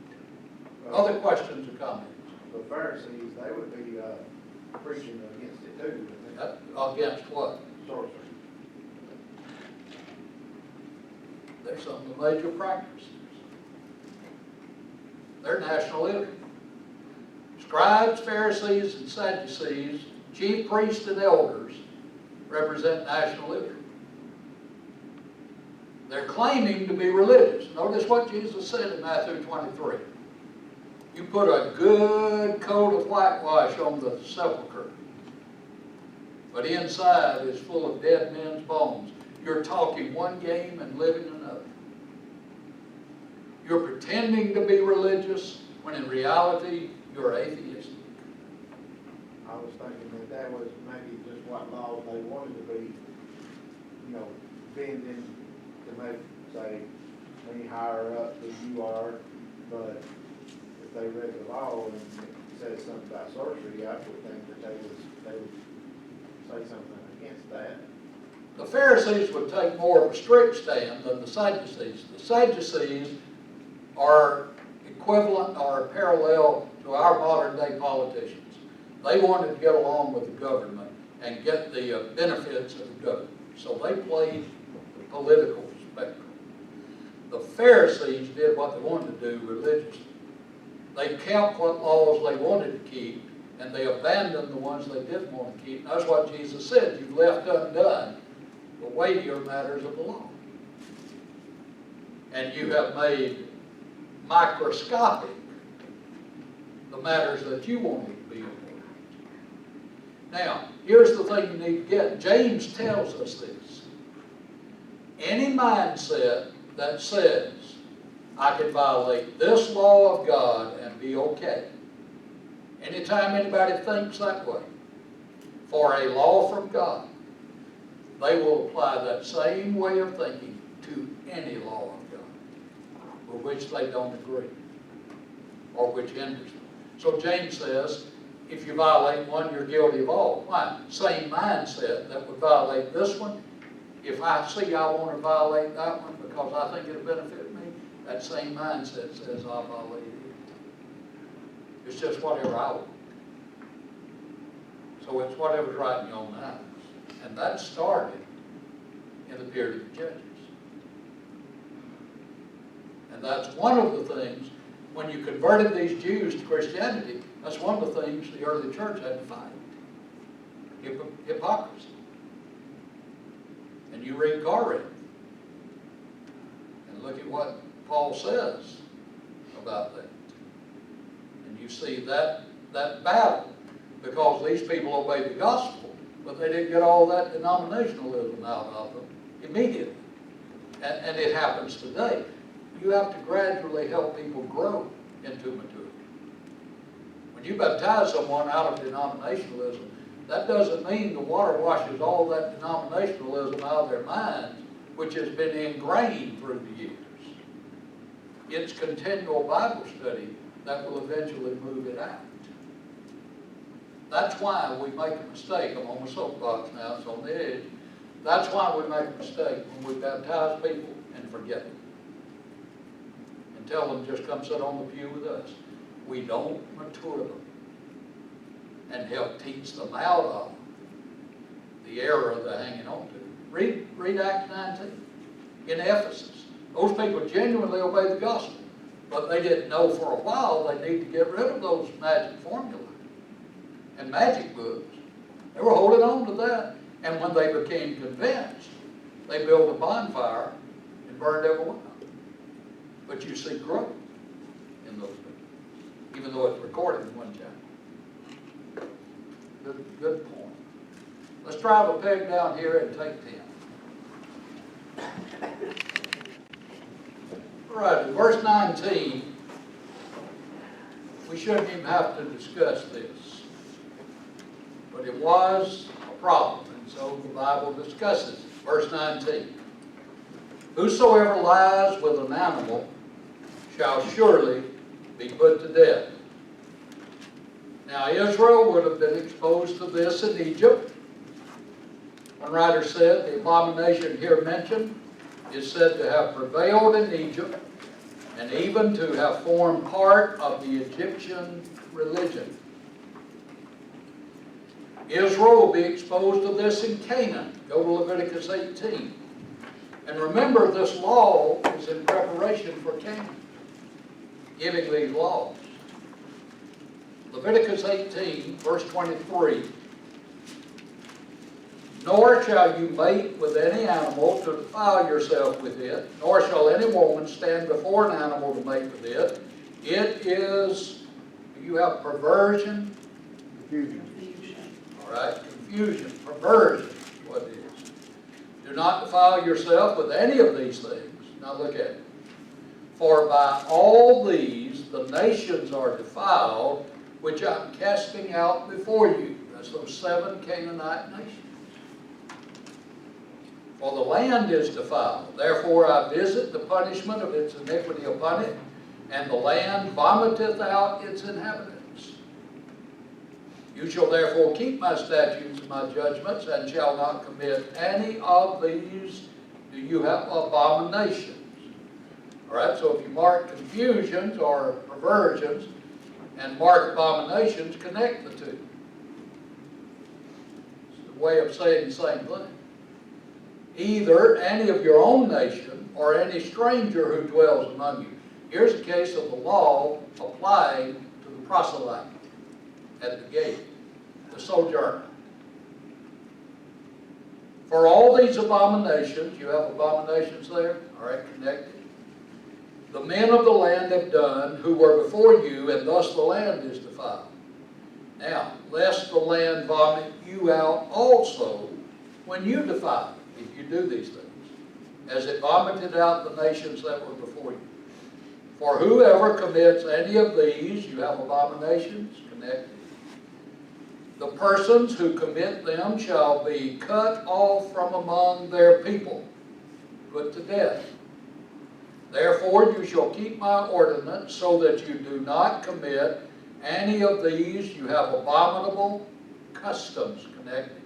Other questions or comments? The Pharisees, they would be preaching against it too, wouldn't they? Against what? Sorcery. They're some of the major practices. They're national Israel. Scribes, Pharisees, and Sadducees, chief priests and elders, represent national Israel. They're claiming to be religious. Notice what Jesus said in Matthew 23. You put a good coat of whitewash on the sepulchre, but inside is full of dead men's bones. You're talking one game and living another. You're pretending to be religious when in reality you're atheistic. I was thinking that that was maybe just what laws they wanted to be, bending to make, say, me higher up than you are, but if they read the law and it said something about sorcery, I would think that they would say something against that. The Pharisees would take more of a strict stand than the Sadducees. The Sadducees are equivalent or parallel to our modern day politicians. They wanted to get along with the government and get the benefits of the government. So they played the political spectrum. The Pharisees did what they wanted to do religiously. They kept what laws they wanted to keep, and they abandoned the ones they didn't want to keep. And that's what Jesus said. You've left undone the weightier matters of the law. And you have made microscopic the matters that you wanted to be important. Now, here's the thing you need to get. James tells us this. Any mindset that says, I can violate this law of God and be okay. Anytime anybody thinks that way, for a law from God, they will apply that same way of thinking to any law of God, with which they don't agree, or which hinders them. So James says, if you violate one, you're guilty of all. Why? Same mindset that would violate this one. If I see I want to violate that one because I think it'll benefit me, that same mindset says I'll violate it. It's just whatever I want. So it's whatever's right in your own eyes. And that started in the period of Judges. And that's one of the things, when you converted these Jews to Christianity, that's one of the things the early church had to fight. Hypocrisy. And you read Corinth, and look at what Paul says about that. And you see that battle, because these people obeyed the gospel, but they didn't get all that denominationalism out of them immediately. And it happens today. You have to gradually help people grow into maturity. When you baptize someone out of denominationalism, that doesn't mean the water washes all that denominationalism out of their minds, which has been ingrained through the years. It's continual Bible study that will eventually move it out. That's why we make a mistake. I'm on my soapbox now, it's on the edge. That's why we make a mistake when we baptize people and forget them. And tell them just come sit on the pew with us. We don't mature them and help teach them out of the error they're hanging on to. Read Acts 19 in Ephesus. Those people genuinely obeyed the gospel, but they didn't know for a while they need to get rid of those magic formulas and magic books. They were holding on to that, and when they became convinced, they built a bonfire and burned every one of them. But you see growth in those people, even though it's recorded in one chapter. Good point. Let's drive a peg down here and take 10. All right, in verse 19, we shouldn't even have to discuss this, but it was a problem, and so the Bible discusses it. Verse 19, whosoever lies with an animal shall surely be put to death. Now Israel would have been exposed to this in Egypt. One writer said the abomination here mentioned is said to have prevailed in Egypt and even to have formed part of the Egyptian religion. Israel will be exposed to this in Canaan. Go to Leviticus 18. And remember, this law is in preparation for Canaan, giving these laws. Leviticus 18, verse 23. Nor shall you mate with any animal to defile yourself with it, nor shall any woman stand before an animal to mate with it. It is, you have perversion? Confusion. All right, confusion, perversion is what it is. Do not defile yourself with any of these things. Now look at it. For by all these the nations are defiled, which I'm casting out before you. That's those 7 Canaanite nations. For the land is defiled. Therefore I visit the punishment of its iniquity upon it, and the land vomiteth out its inhabitants. You shall therefore keep my statutes and my judgments, and shall not commit any of these. Do you have abominations? All right, so if you mark confusions or perversions and mark abominations, connect the two. It's a way of saying the same thing. Either any of your own nation or any stranger who dwells among you. Here's a case of the law applying to the proselyte at the gate, the sojourner. For all these abominations, you have abominations there, all right, connected. The men of the land have done who were before you, and thus the land is defiled. Now, lest the land vomit you out also when you defile it, if you do these things, as it vomited out the nations that were before you. For whoever commits any of these, you have abominations connected. The persons who commit them shall be cut off from among their people, put to death. Therefore you shall keep my ordinance, so that you do not commit any of these. You have abominable customs connected,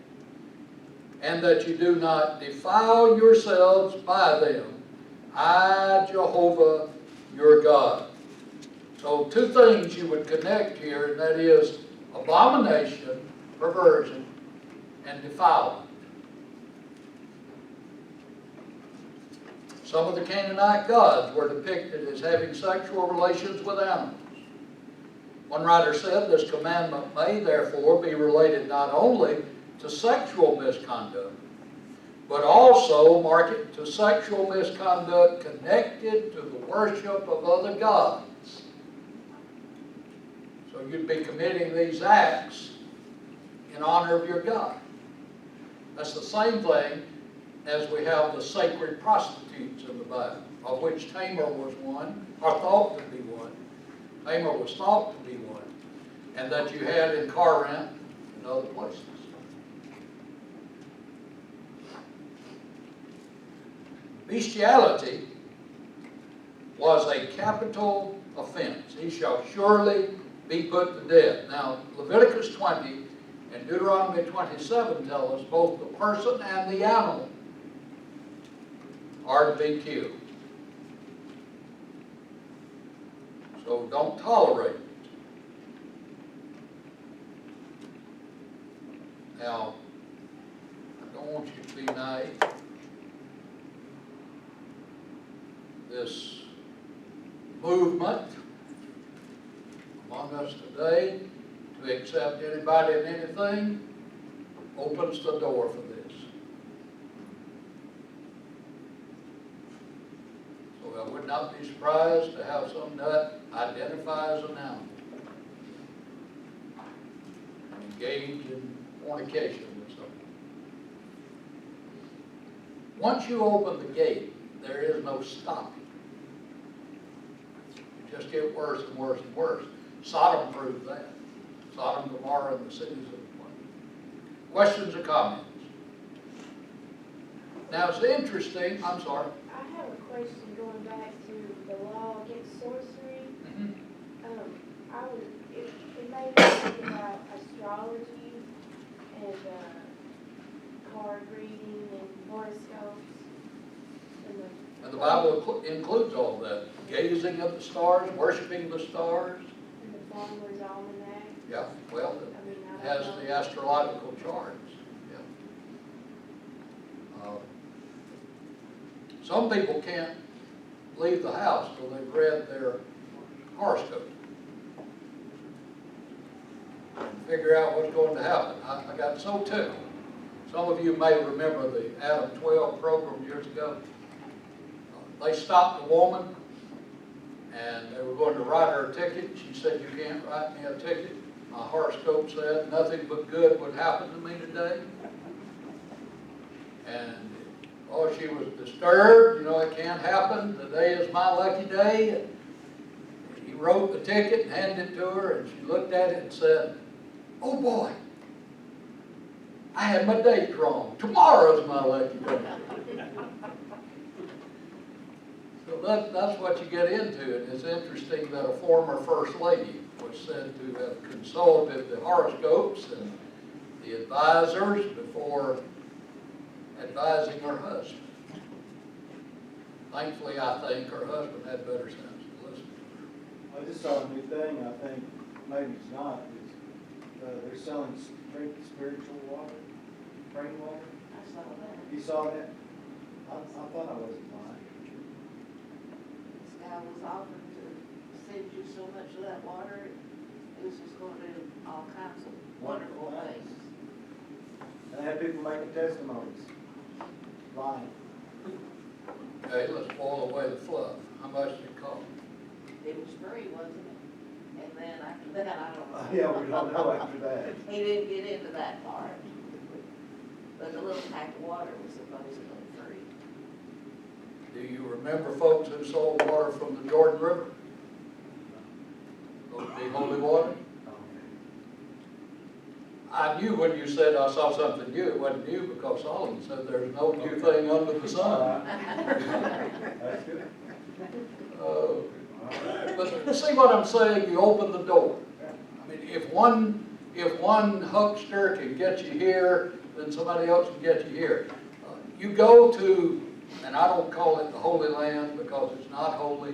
and that you do not defile yourselves by them. I, Jehovah, your God. So 2 things you would connect here, and that is abomination, perversion, and defilement. Some of the Canaanite gods were depicted as having sexual relations with animals. One writer said, this commandment may therefore be related not only to sexual misconduct, but also, mark it, to sexual misconduct connected to the worship of other gods. So you'd be committing these acts in honor of your God. That's the same thing as we have the sacred prostitutes in the Bible, of which Tamar was one, or thought to be one. Tamar was thought to be one, and that you had in Corinth and other places. Bestiality was a capital offense. He shall surely be put to death. Now, Leviticus 20 and Deuteronomy 27 tell us both the person and the animal are to be killed. So don't tolerate it. Now, I don't want you to be naive. This movement among us today to accept anybody and anything opens the door for this. So I would not be surprised to have some nut identify as an animal and engage in fornication with someone. Once you open the gate, there is no stopping. You just get worse and worse and worse. Sodom proved that. Sodom, Gomorrah, and the cities of the plain. Questions or comments? Now it's interesting, I'm sorry. I have a question going back to the law against sorcery. It made me think about astrology and card reading and horoscopes. And the Bible includes all that. Gazing at the stars, worshiping the stars. And the farmer's almanac. Yeah, well, it I has don't know. the astrological charts. Yeah. Some people can't leave the house till they've read their horoscope and figure out what's going to happen. I got so tickled. Some of you may remember the Adam 12 program years ago. They stopped a woman and they were going to write her a ticket. She said, "You can't write me a ticket. My horoscope said nothing but good would happen to me today." And oh, she was disturbed. You know, it can't happen. Today is my lucky day. And he wrote the ticket and handed it to her, and she looked at it and said, "Oh boy, I had my date wrong. Tomorrow's my lucky day." So that's what you get into, and it's interesting that a former First Lady was said to have consulted the horoscopes and the advisors before advising her husband. Thankfully, I think her husband had better sense to listen to her. I just saw a new thing, I think, maybe it's not, they're selling spiritual water, rainwater. I saw that. You saw that? I thought I wasn't lying. This guy was offering to send you so much of that water, it was just going to do all kinds of wonderful things. And I had people making testimonies, lying. Okay, let's boil away the fluff. How much did it cost? It was free, wasn't it? And then after that, I don't know. Yeah, we don't know after that. He didn't get into that part. But the little pack of water was supposedly free. Do you remember folks who sold water from the Jordan River? Those big holy water? I knew when you said I saw something new, it wasn't new because Solomon said there's no new thing under the sun. That's good. But see what I'm saying? You open the door. I mean, if one huckster can get you here, then somebody else can get you here. You go to, and I don't call it the Holy Land because it's not holy,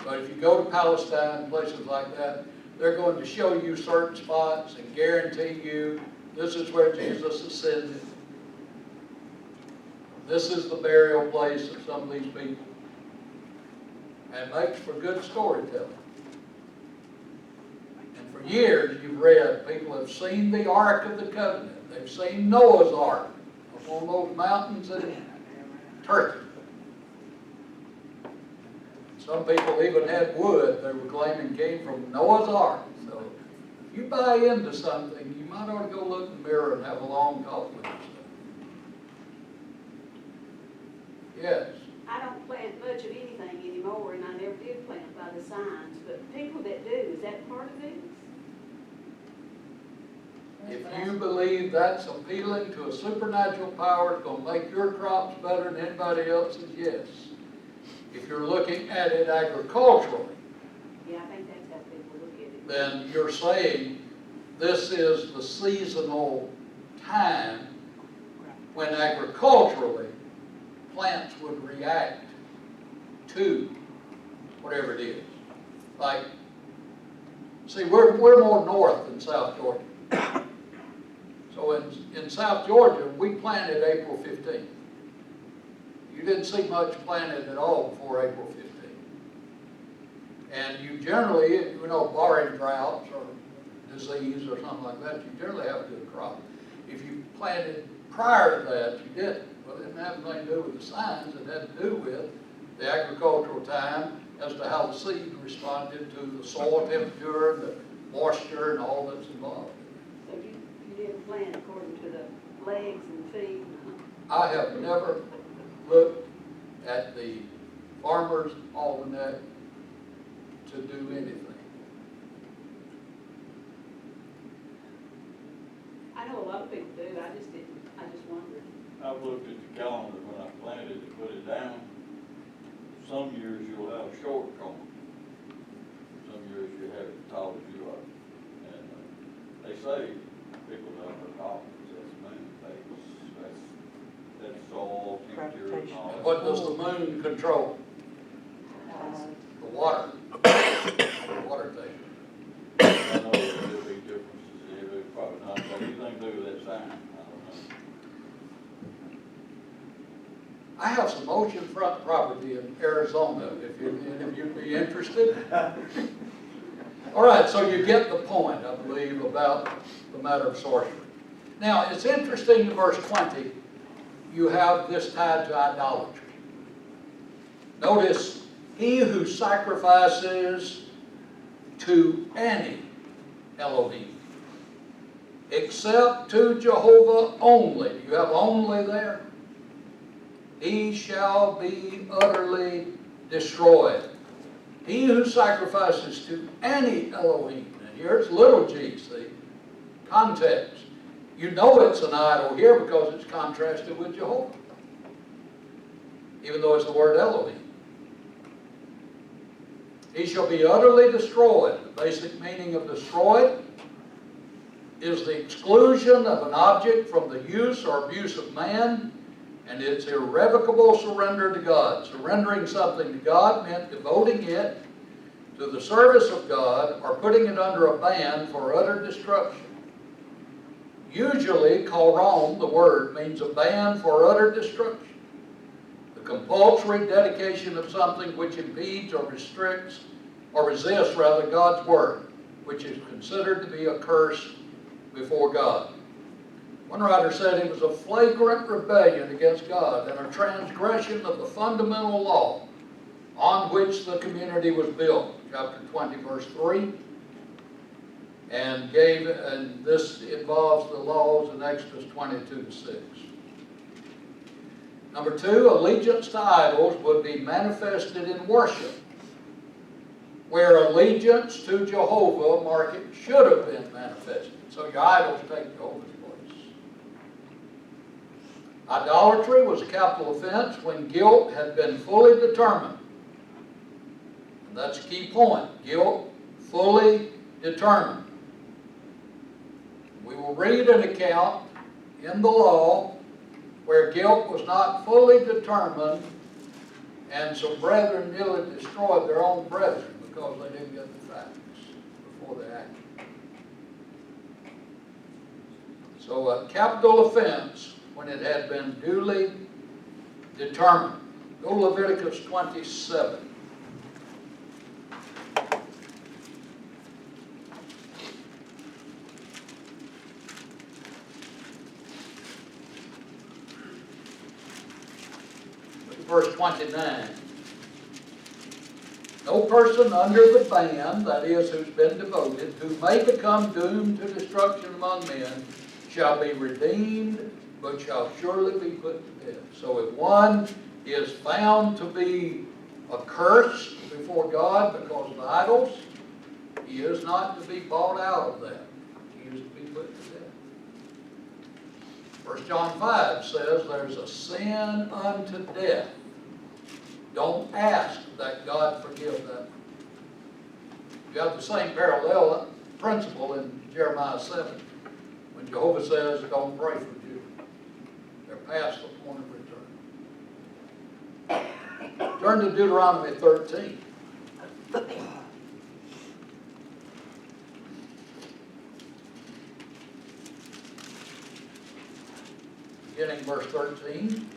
but if you go to Palestine, places like that, they're going to show you certain spots and guarantee you this is where Jesus ascended. This is the burial place of some of these people. And makes for good storytelling. And for years you've read, people have seen the Ark of the Covenant. They've seen Noah's Ark up on those mountains in Turkey. Some people even had wood they were claiming came from Noah's Ark. So if you buy into something, you might ought to go look in the mirror and have a long talk with yourself. Yes. I don't plant much of anything anymore, and I never did plant by the signs, but people that do, is that part of this? If you believe that's appealing to a supernatural power, it's going to make your crops better than anybody else's, yes. If you're looking at it agriculturally, Yeah, I think that's how people look at it. then you're saying this is the seasonal time when agriculturally plants would react to whatever it is. Like, see, we're more north than South Georgia. So in South Georgia, we planted April 15th. You didn't see much planted at all before April 15th. And you generally, you know, barring droughts or disease or something like that, you generally have a good crop. If you planted prior to that, you didn't. Well, it didn't have anything to do with the signs. It had to do with the agricultural time as to how the seed responded to the soil temperature, the moisture, and all that's involved. So you didn't plant according to the legs and feet? I have never looked at the Farmer's Almanac to do anything. I know a lot of people do, I just wondered. I've looked at the calendar when I planted to put it down. Some years you'll have a short corn. Some years you have it tall as you are. And they say people up at Hawkins, that's moon phase. That's soil temperature and all that. What does the moon control? The water. The water thing. I know there'll be differences. It'll probably not have anything to do with that sign. I don't know. I have some oceanfront property in Arizona, if you'd be interested. All right, so you get the point, I believe, about the matter of sorcery. Now, it's interesting in verse 20, you have this tied to idolatry. Notice, he who sacrifices to any Elohim, except to Jehovah only. Do you have only there? He shall be utterly destroyed. He who sacrifices to any Elohim, and here's little g, see, context. You know it's an idol here because it's contrasted with Jehovah, even though it's the word Elohim. He shall be utterly destroyed. The basic meaning of destroyed is the exclusion of an object from the use or abuse of man, and its irrevocable surrender to God. Surrendering something to God meant devoting it to the service of God or putting it under a ban for utter destruction. Usually, koron, the word, means a ban for utter destruction. The compulsory dedication of something which impedes or restricts, or resists rather, God's word, which is considered to be a curse before God. One writer said it was a flagrant rebellion against God and a transgression of the fundamental law on which the community was built. Chapter 20, verse 3. And this involves the laws in Exodus 22-6. Number 2, allegiance to idols would be manifested in worship, where allegiance to Jehovah, mark it, should have been manifested. So your idols take Jehovah's place. Idolatry was a capital offense when guilt had been fully determined. And that's a key point. Guilt fully determined. We will read an account in the law where guilt was not fully determined and some brethren nearly destroyed their own brethren because they didn't get the facts before they acted. So a capital offense, when it had been duly determined. Go to Leviticus 27. Verse 29. No person under the ban, that is, who's been devoted, who may become doomed to destruction among men, shall be redeemed, but shall surely be put to death. So if one is found to be accursed before God because of idols, he is not to be bought out of that. He is to be put to death. 1 John 5 says there's a sin unto death. Don't ask that God forgive that. You have the same parallel principle in Jeremiah 7, when Jehovah says, don't pray for Judah. They're past the point of return. Turn to Deuteronomy 13. Beginning verse 13.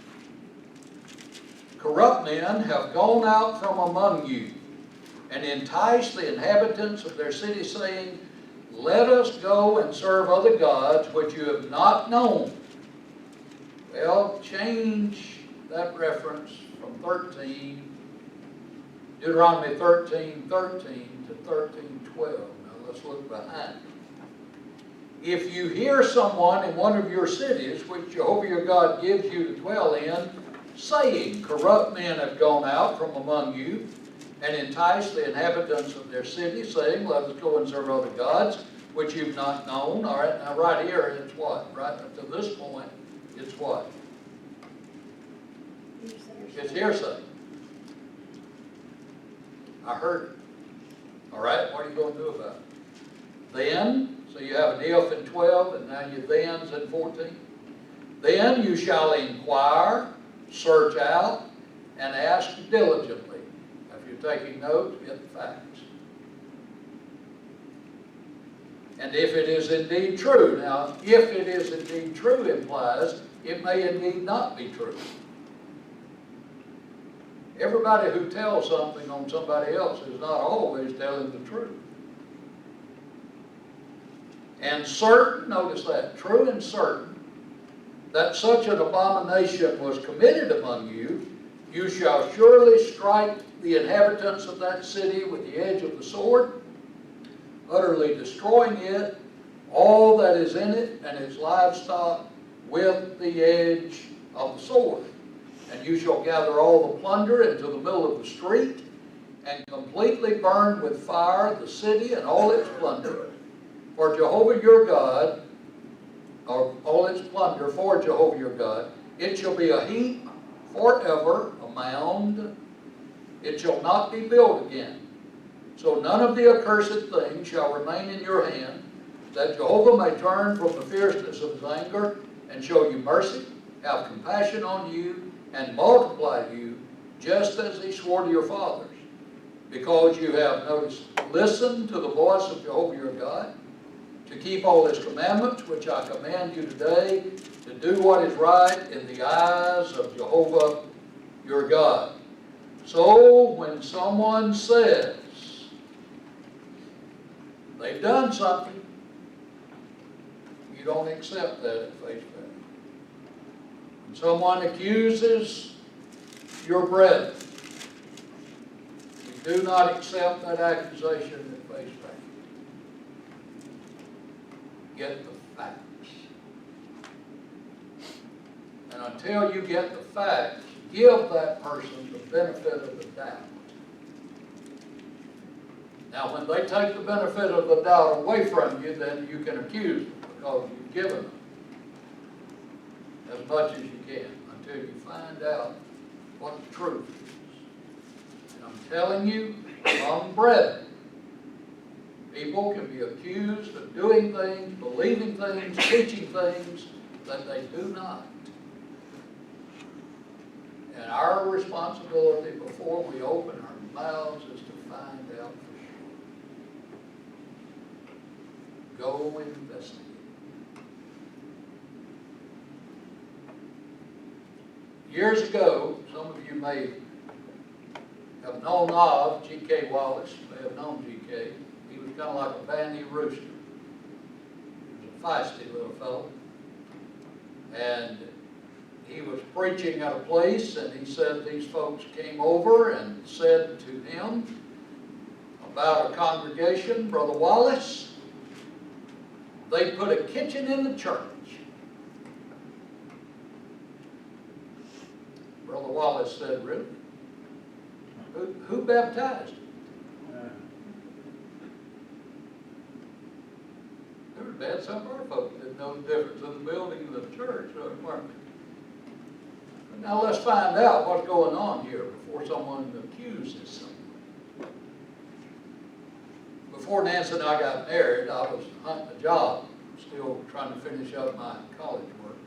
Corrupt men have gone out from among you, and enticed the inhabitants of their city, saying, let us go and serve other gods which you have not known. Well, change that reference from 13, Deuteronomy 13:13 to 13:12. Now let's look behind it. If you hear someone in one of your cities, which Jehovah your God gives you to dwell in, saying, corrupt men have gone out from among you, and enticed the inhabitants of their city, saying, let us go and serve other gods, which you've not known. All right, now right here, it's what? Right up to this point, it's what? It's hearsay. I heard it. All right, what are you going to do about it? Then, so you have an if in 12, and now your thens in 14. Then you shall inquire, search out, and ask diligently. If you're taking notes, get the facts. And if it is indeed true, now, if it is indeed true implies it may indeed not be true. Everybody who tells something on somebody else is not always telling the truth. And certain, notice that, true and certain, that such an abomination was committed among you, you shall surely strike the inhabitants of that city with the edge of the sword, utterly destroying it, all that is in it, and its livestock, with the edge of the sword. And you shall gather all the plunder into the middle of the street, and completely burn with fire the city and all its plunder. For Jehovah your God, or all its plunder for Jehovah your God, it shall be a heap forever, a mound. It shall not be built again. So none of the accursed things shall remain in your hand, that Jehovah may turn from the fierceness of his anger, and show you mercy, have compassion on you, and multiply you, just as he swore to your fathers. Because you have, noticed, listened to the voice of Jehovah your God, to keep all his commandments, which I command you today, to do what is right in the eyes of Jehovah your God. So when someone says they've done something, you don't accept that at face value. When someone accuses your brethren, you do not accept that accusation at face value. Get the facts. And until you get the facts, give that person the benefit of the doubt. Now, when they take the benefit of the doubt away from you, then you can accuse them because you've given them as much as you can until you find out what the truth is. And I'm telling you, among brethren, people can be accused of doing things, believing things, teaching things that they do not. And our responsibility before we open our mouths is to find out for sure. Go investigate. years ago, some of you may have known of G.K. Wallace, may have known G.K. He was kind of like a bandy rooster. He was a feisty little fellow. And he was preaching at a place, and he said these folks came over and said to him about a congregation, Brother Wallace, they put a kitchen in the church. Brother Wallace said, really? Who baptized him? There was bad some of our folks didn't know the difference in the building and the church, weren't they? Now let's find out what's going on here before someone accuses someone. Before Nancy and I got married, I was hunting a job, still trying to finish up my college work.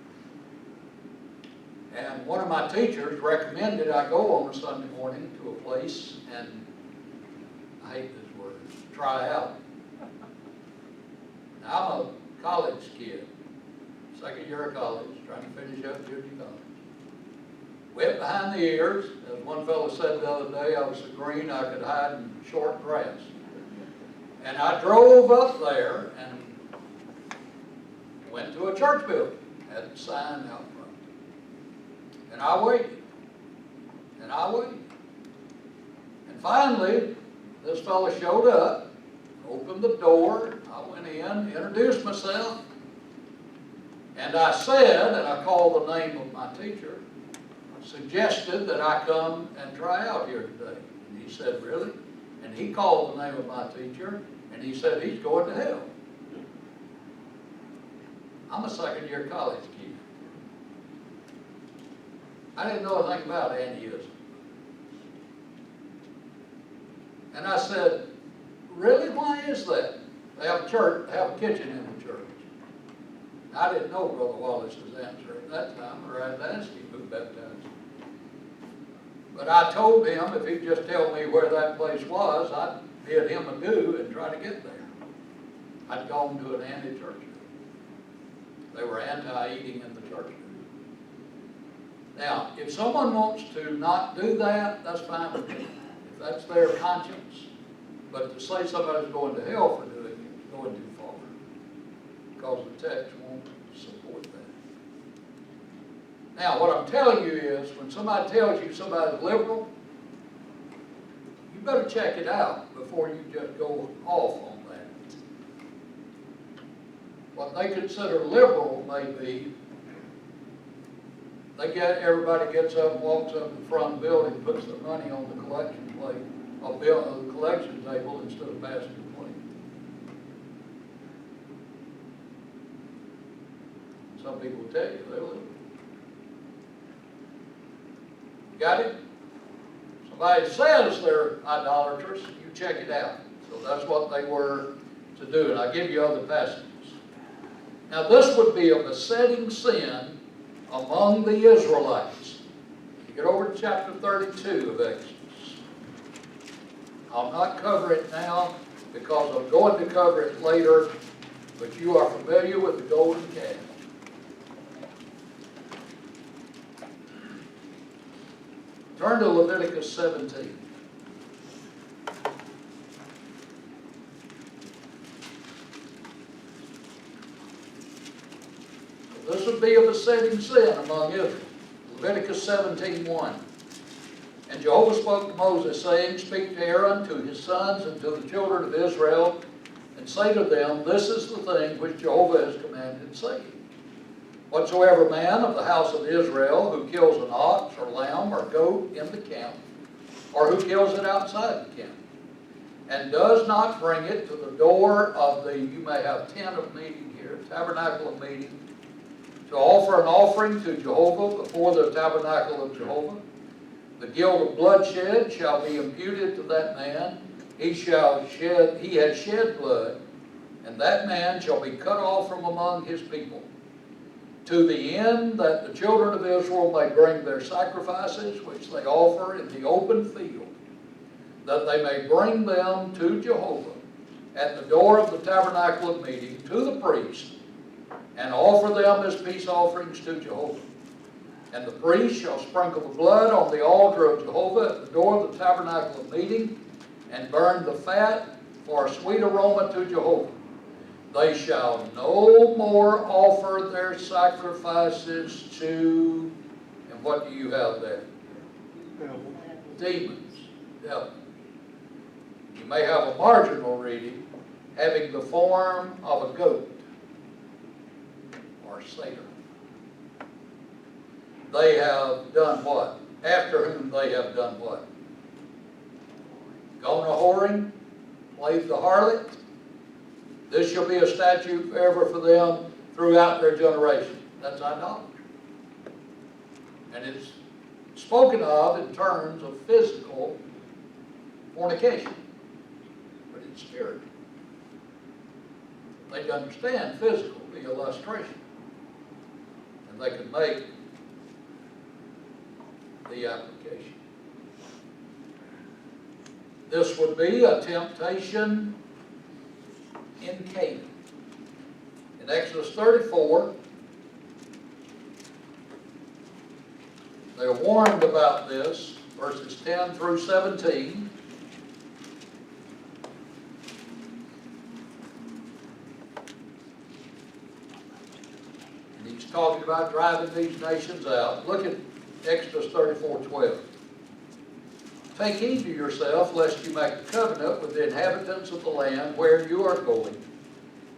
And one of my teachers recommended I go on a Sunday morning to a place, and I hate this word, try out. Now, I'm a college kid, second year of college, trying to finish up junior college. Wet behind the ears, as one fellow said the other day, I was so green I could hide in short grass. And I drove up there and went to a church building, had a sign out front. And I waited, and I waited. And finally, this fellow showed up, opened the door, I went in, introduced myself, and I said, and I called the name of my teacher, suggested that I come and try out here today. And he said, really? And he called the name of my teacher, and he said, he's going to hell. I'm a second-year college kid. I didn't know anything about antiism. And I said, really, why is that? They have a church, they have a kitchen in the church. I didn't know Brother Wallace's answer at that time, or I'd ask him who baptized him. But I told him if he'd just tell me where that place was, I'd bid him adieu and try to get there. I'd gone to an anti-church. They were anti-eating in the church. Now, if someone wants to not do that, that's fine with me. If that's their conscience. But to say somebody's going to hell for doing it is going too far. Because the text won't support that. Now, what I'm telling you is, when somebody tells you somebody's liberal, you better check it out before you just go off on that. What they consider liberal may be, everybody gets up and walks up in the front building, puts their money on the collection plate, or the collection table instead of passing the plate. Some people will tell you they're liberal. Got it? Somebody says they're idolatrous, you check it out. So that's what they were to do, and I'll give you other passages. Now this would be a besetting sin among the Israelites. You get over to chapter 32 of Exodus. I'll not cover it now because I'm going to cover it later, but you are familiar with the golden calf. Turn to Leviticus 17. This would be a besetting sin among Israel. Leviticus 17:1. And Jehovah spoke to Moses, saying, speak to Aaron, to his sons, and to the children of Israel, and say to them, this is the thing which Jehovah has commanded, saying, whatsoever man of the house of Israel who kills an ox or lamb or goat in the camp, or who kills it outside the camp, and does not bring it to the door of the, you may have tent of meeting here, tabernacle of meeting, to offer an offering to Jehovah before the tabernacle of Jehovah, the guilt of bloodshed shall be imputed to that man. He has shed blood, and that man shall be cut off from among his people, to the end that the children of Israel may bring their sacrifices, which they offer in the open field, that they may bring them to Jehovah at the door of the tabernacle of meeting to the priest, and offer them as peace offerings to Jehovah. And the priest shall sprinkle the blood on the altar of Jehovah at the door of the tabernacle of meeting, and burn the fat for a sweet aroma to Jehovah. They shall no more offer their sacrifices to, and what do you have there? Demons, devils. You may have a marginal reading, having the form of a goat or satyr. They have done what? After whom they have done what? Gone a-whoring, played the harlot. This shall be a statute forever for them throughout their generation. That's idolatry. And it's spoken of in terms of physical fornication, but it's spiritual. They can understand physical, the illustration, and they can make the application. This would be a temptation in Canaan. In Exodus 34, they're warned about this, verses 10 through 17. And he's talking about driving these nations out. Look at Exodus 34:12. Take heed to yourself, lest you make a covenant with the inhabitants of the land where you are going,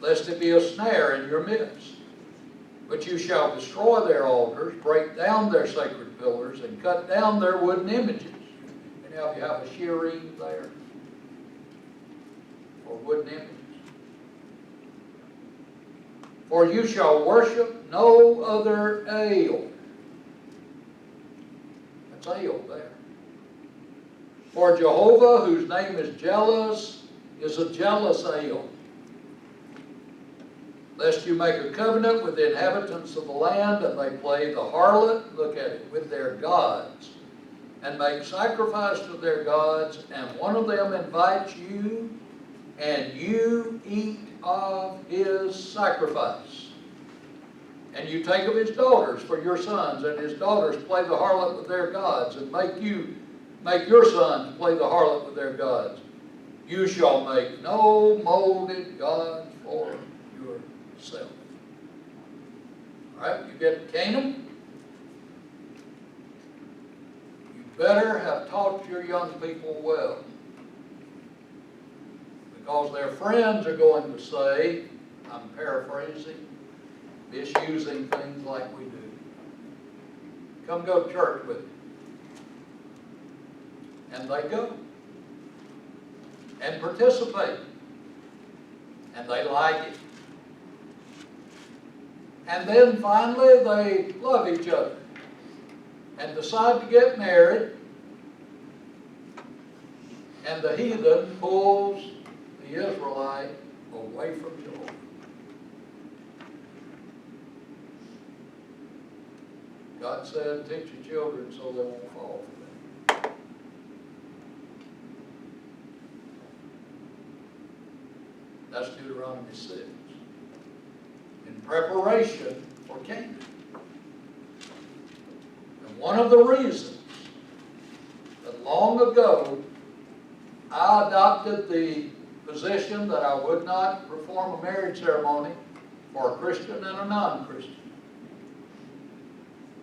lest it be a snare in your midst. But you shall destroy their altars, break down their sacred pillars, and cut down their wooden images. And now you have a shearing there for wooden images. For you shall worship no other ale. That's ale there. For Jehovah, whose name is jealous, is a jealous ale. Lest you make a covenant with the inhabitants of the land, and they play the harlot, look at it, with their gods, and make sacrifice to their gods, and one of them invites you, and you eat of his sacrifice. And you take of his daughters for your sons, and his daughters play the harlot with their gods, and make your sons play the harlot with their gods. You shall make no molded gods for yourself. All right, you get Canaan. You better have taught your young people well, because their friends are going to say, I'm paraphrasing, misusing things like we do. Come go to church with me. And they go and participate, and they like it. And then finally they love each other and decide to get married, and the heathen pulls the Israelite away from Jehovah. God said, teach your children so they won't fall for them. That's Deuteronomy 6. In preparation for Canaan. And one of the reasons that long ago I adopted the position that I would not perform a marriage ceremony for a Christian and a non-Christian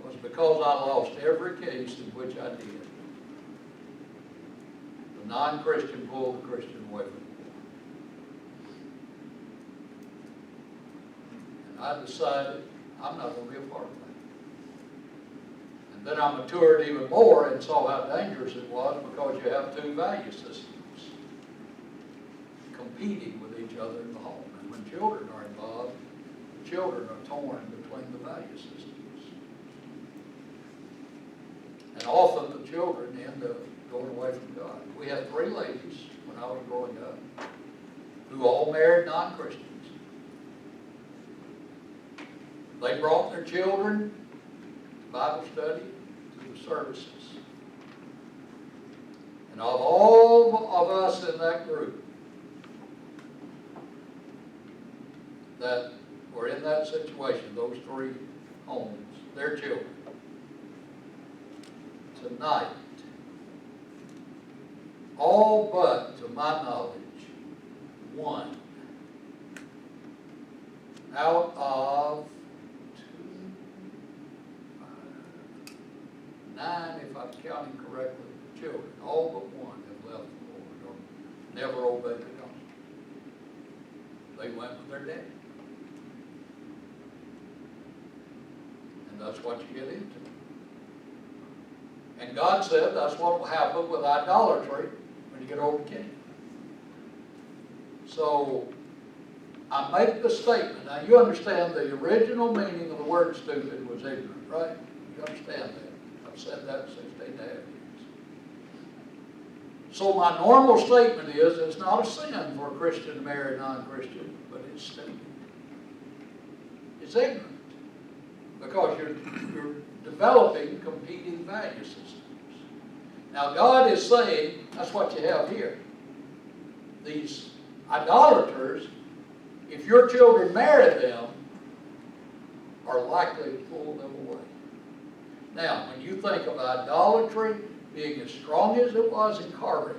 was because I lost every case in which I did. The non-Christian pulled the Christian away from me. I decided I'm not going to be a part of that. And then I matured even more and saw how dangerous it was, because you have two value systems competing with each other in the home. And when children are involved, the children are torn between the value systems. And often the children end up going away from God. We had 3 ladies when I was growing up who all married non-Christians. They brought their children to Bible study, to the services. And of all of us in that group that were in that situation, those 3 homes, their children tonight, all but, to my knowledge, one out of 9, if I'm counting correctly, children, all but one have left the Lord or never obeyed the gospel. They went with their daddy. And that's what you get into. And God said that's what will happen with idolatry when you get over the king. So, I make the statement. Now, you understand the original meaning of the word stupid was ignorant, right? You understand that. I've said that 16 and a half years. So my normal statement is it's not a sin for a Christian to marry a non-Christian, but it's stupid. It's ignorant. Because you're developing competing value systems. Now God is saying, that's what you have here. These idolaters, if your children marry them, are likely to pull them away. Now, when you think of idolatry being as strong as it was in Corinth,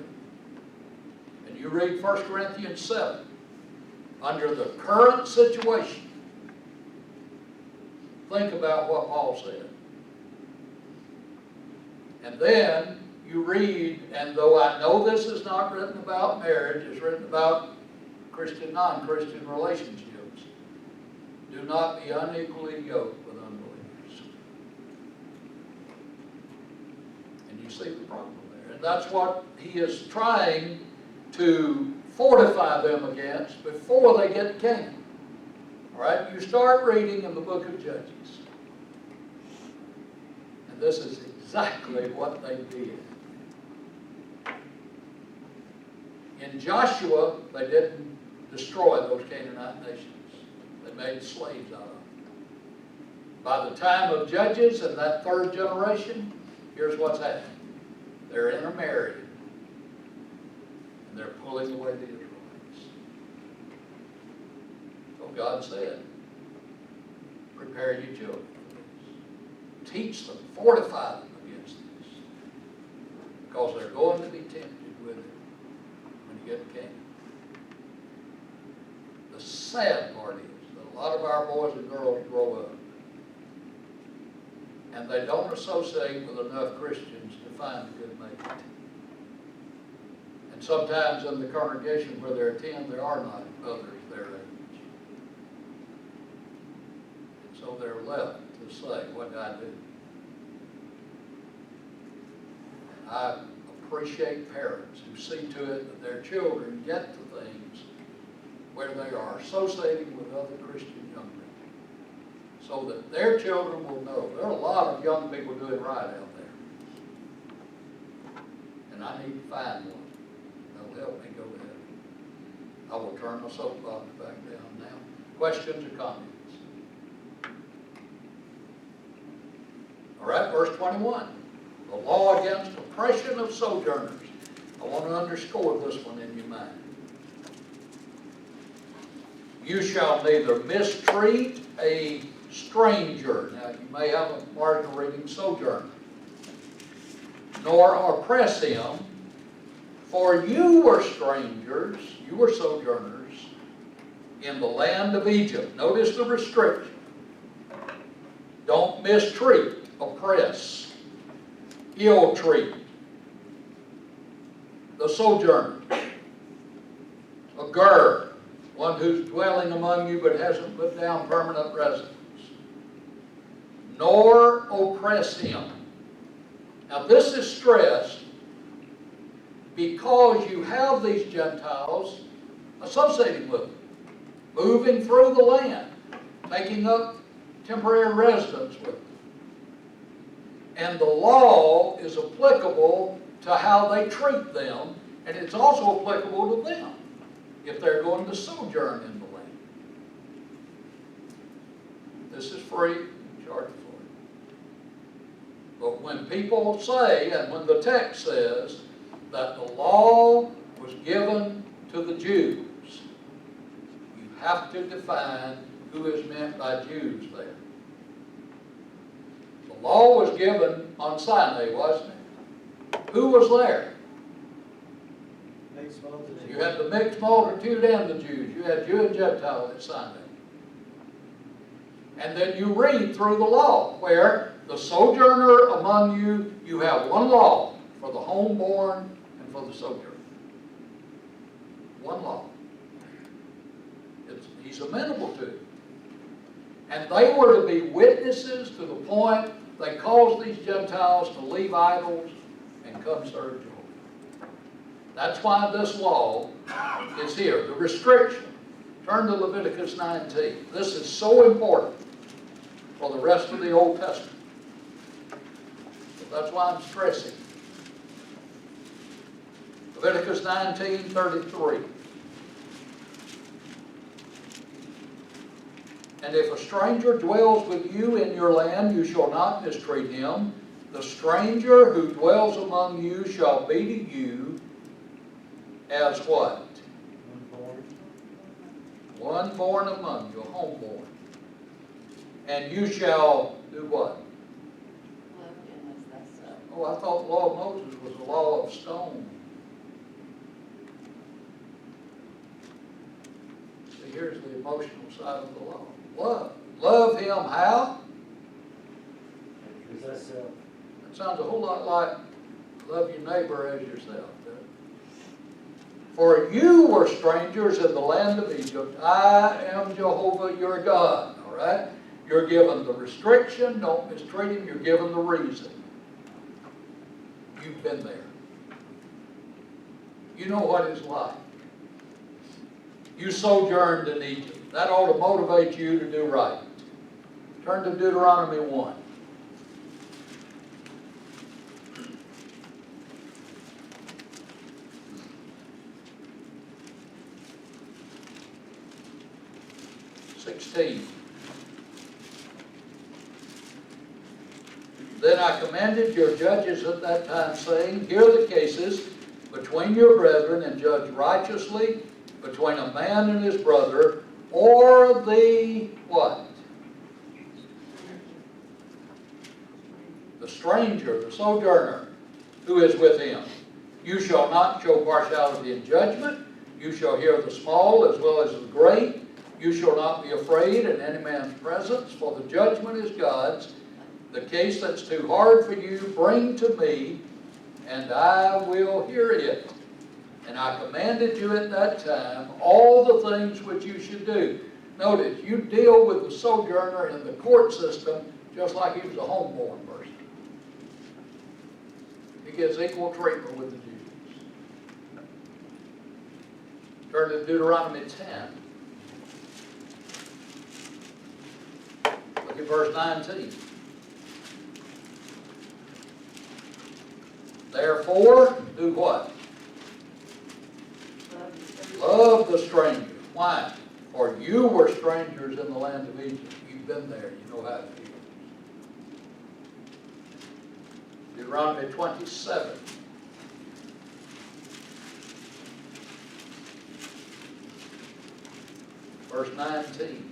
and you read 1 Corinthians 7, under the current situation, think about what Paul said. And then you read, and though I know this is not written about marriage, it's written about Christian, non-Christian relationships. Do not be unequally yoked with unbelievers. And you see the problem there. And that's what he is trying to fortify them against before they get to Canaan. All right, you start reading in the book of Judges. And this is exactly what they did. In Joshua, they didn't destroy those Canaanite nations. They made slaves out of them. By the time of Judges and that third generation, here's what's happening. They're intermarried. And they're pulling away the Israelites. So God said, prepare your children for this. Teach them, fortify them against this. Because they're going to be tempted with it when you get to Canaan. The sad part is that a lot of our boys and girls grow up and they don't associate with enough Christians to find a good mate. And sometimes in the congregation where they attend, there are not others their age. And so they're left to say, what do I do? And I appreciate parents who see to it that their children get to things where they are associating with other Christian young men, so that their children will know. There are a lot of young people doing right out there. And I need to find one that'll help me go to heaven. I will turn my soapbox back down now. Questions or comments? All right, verse 21. The law against oppression of sojourners. I want to underscore this one in your mind. You shall neither mistreat a stranger. Now, you may have a marginal reading, sojourner. Nor oppress him, for you were strangers, you were sojourners, in the land of Egypt. Notice the restriction. Don't mistreat, oppress, ill-treat the sojourner. A ger, one who's dwelling among you but hasn't put down permanent residence. Nor oppress him. Now this is stressed because you have these Gentiles associating with them, moving through the land, taking up temporary residence with them. And the law is applicable to how they treat them, and it's also applicable to them if they're going to sojourn in the land. This is free, charge for it. But when people say, and when the text says, that the law was given to the Jews, you have to define who is meant by Jews there. The The law was given on Sinai, wasn't it? Who was there? Mixed multitude. You had the mixed multitude and the Jews. You had Jew and Gentile at Sinai. And then you read through the law where the sojourner among you, you have one law for the homeborn and for the sojourner. One law. He's amenable to it. And they were to be witnesses to the point they caused these Gentiles to leave idols and come serve Jehovah. That's why this law is here. The restriction. Turn to Leviticus 19. This is so important for the rest of the Old Testament. So that's why I'm stressing. Leviticus 19:33. And if a stranger dwells with you in your land, you shall not mistreat him. The stranger who dwells among you shall be to you as what? One born among you, homeborn. And you shall do what? Oh, I thought the law of Moses was a law of stone. See, here's the emotional side of the law. Love. Love him how? That sounds a whole lot like love your neighbor as yourself. For you were strangers in the land of Egypt. I am Jehovah your God. All right? You're given the restriction. Don't mistreat him. You're given the reason. You've been there. You know what it's like. You sojourned in Egypt. That ought to motivate you to do right. Turn to Deuteronomy 1. Then I commanded your judges at that time, saying, hear the cases between your brethren and judge righteously between a man and his brother, or the what? The stranger, the sojourner, who is with him. You shall not show partiality in judgment. You shall hear the small as well as the great. You shall not be afraid in any man's presence, for the judgment is God's. The case that's too hard for you, bring to me, and I will hear it. And I commanded you at that time all the things which you should do. Notice, you deal with the sojourner in the court system just like he was a homeborn person. He gets equal treatment with the Jews. Turn to Deuteronomy 10. Look at verse 19. Therefore, do what? Love the stranger. Why? For you were strangers in the land of Egypt. You've been there. You know how it feels. Deuteronomy 27. Verse 19.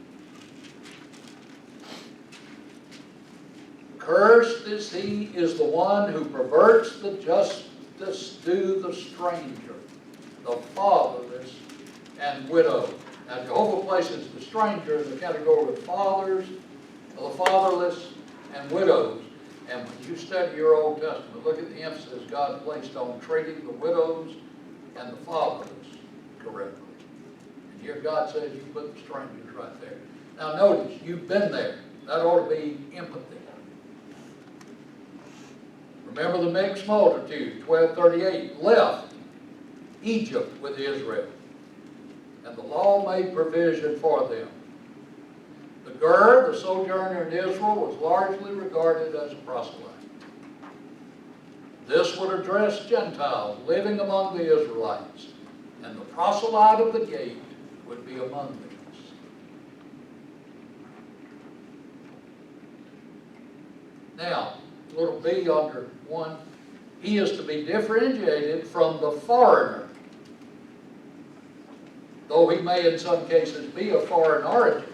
Cursed is he is the one who perverts the justice due the stranger, the fatherless and widow. Now Jehovah places the stranger in the category of fathers, the fatherless, and widows. And when you study your Old Testament, look at the emphasis God placed on treating the widows and the fatherless correctly. And here God says you put the strangers right there. Now notice, you've been there. That ought to be empathy. Remember the mixed multitude, 1238, left Egypt with Israel. And the law made provision for them. The Gur, the sojourner in Israel, was largely regarded as a proselyte. This would address Gentiles living among the Israelites. And the proselyte of the gate would be among these. Now, little b under 1, he is to be differentiated from the foreigner. Though he may in some cases be of foreign origin,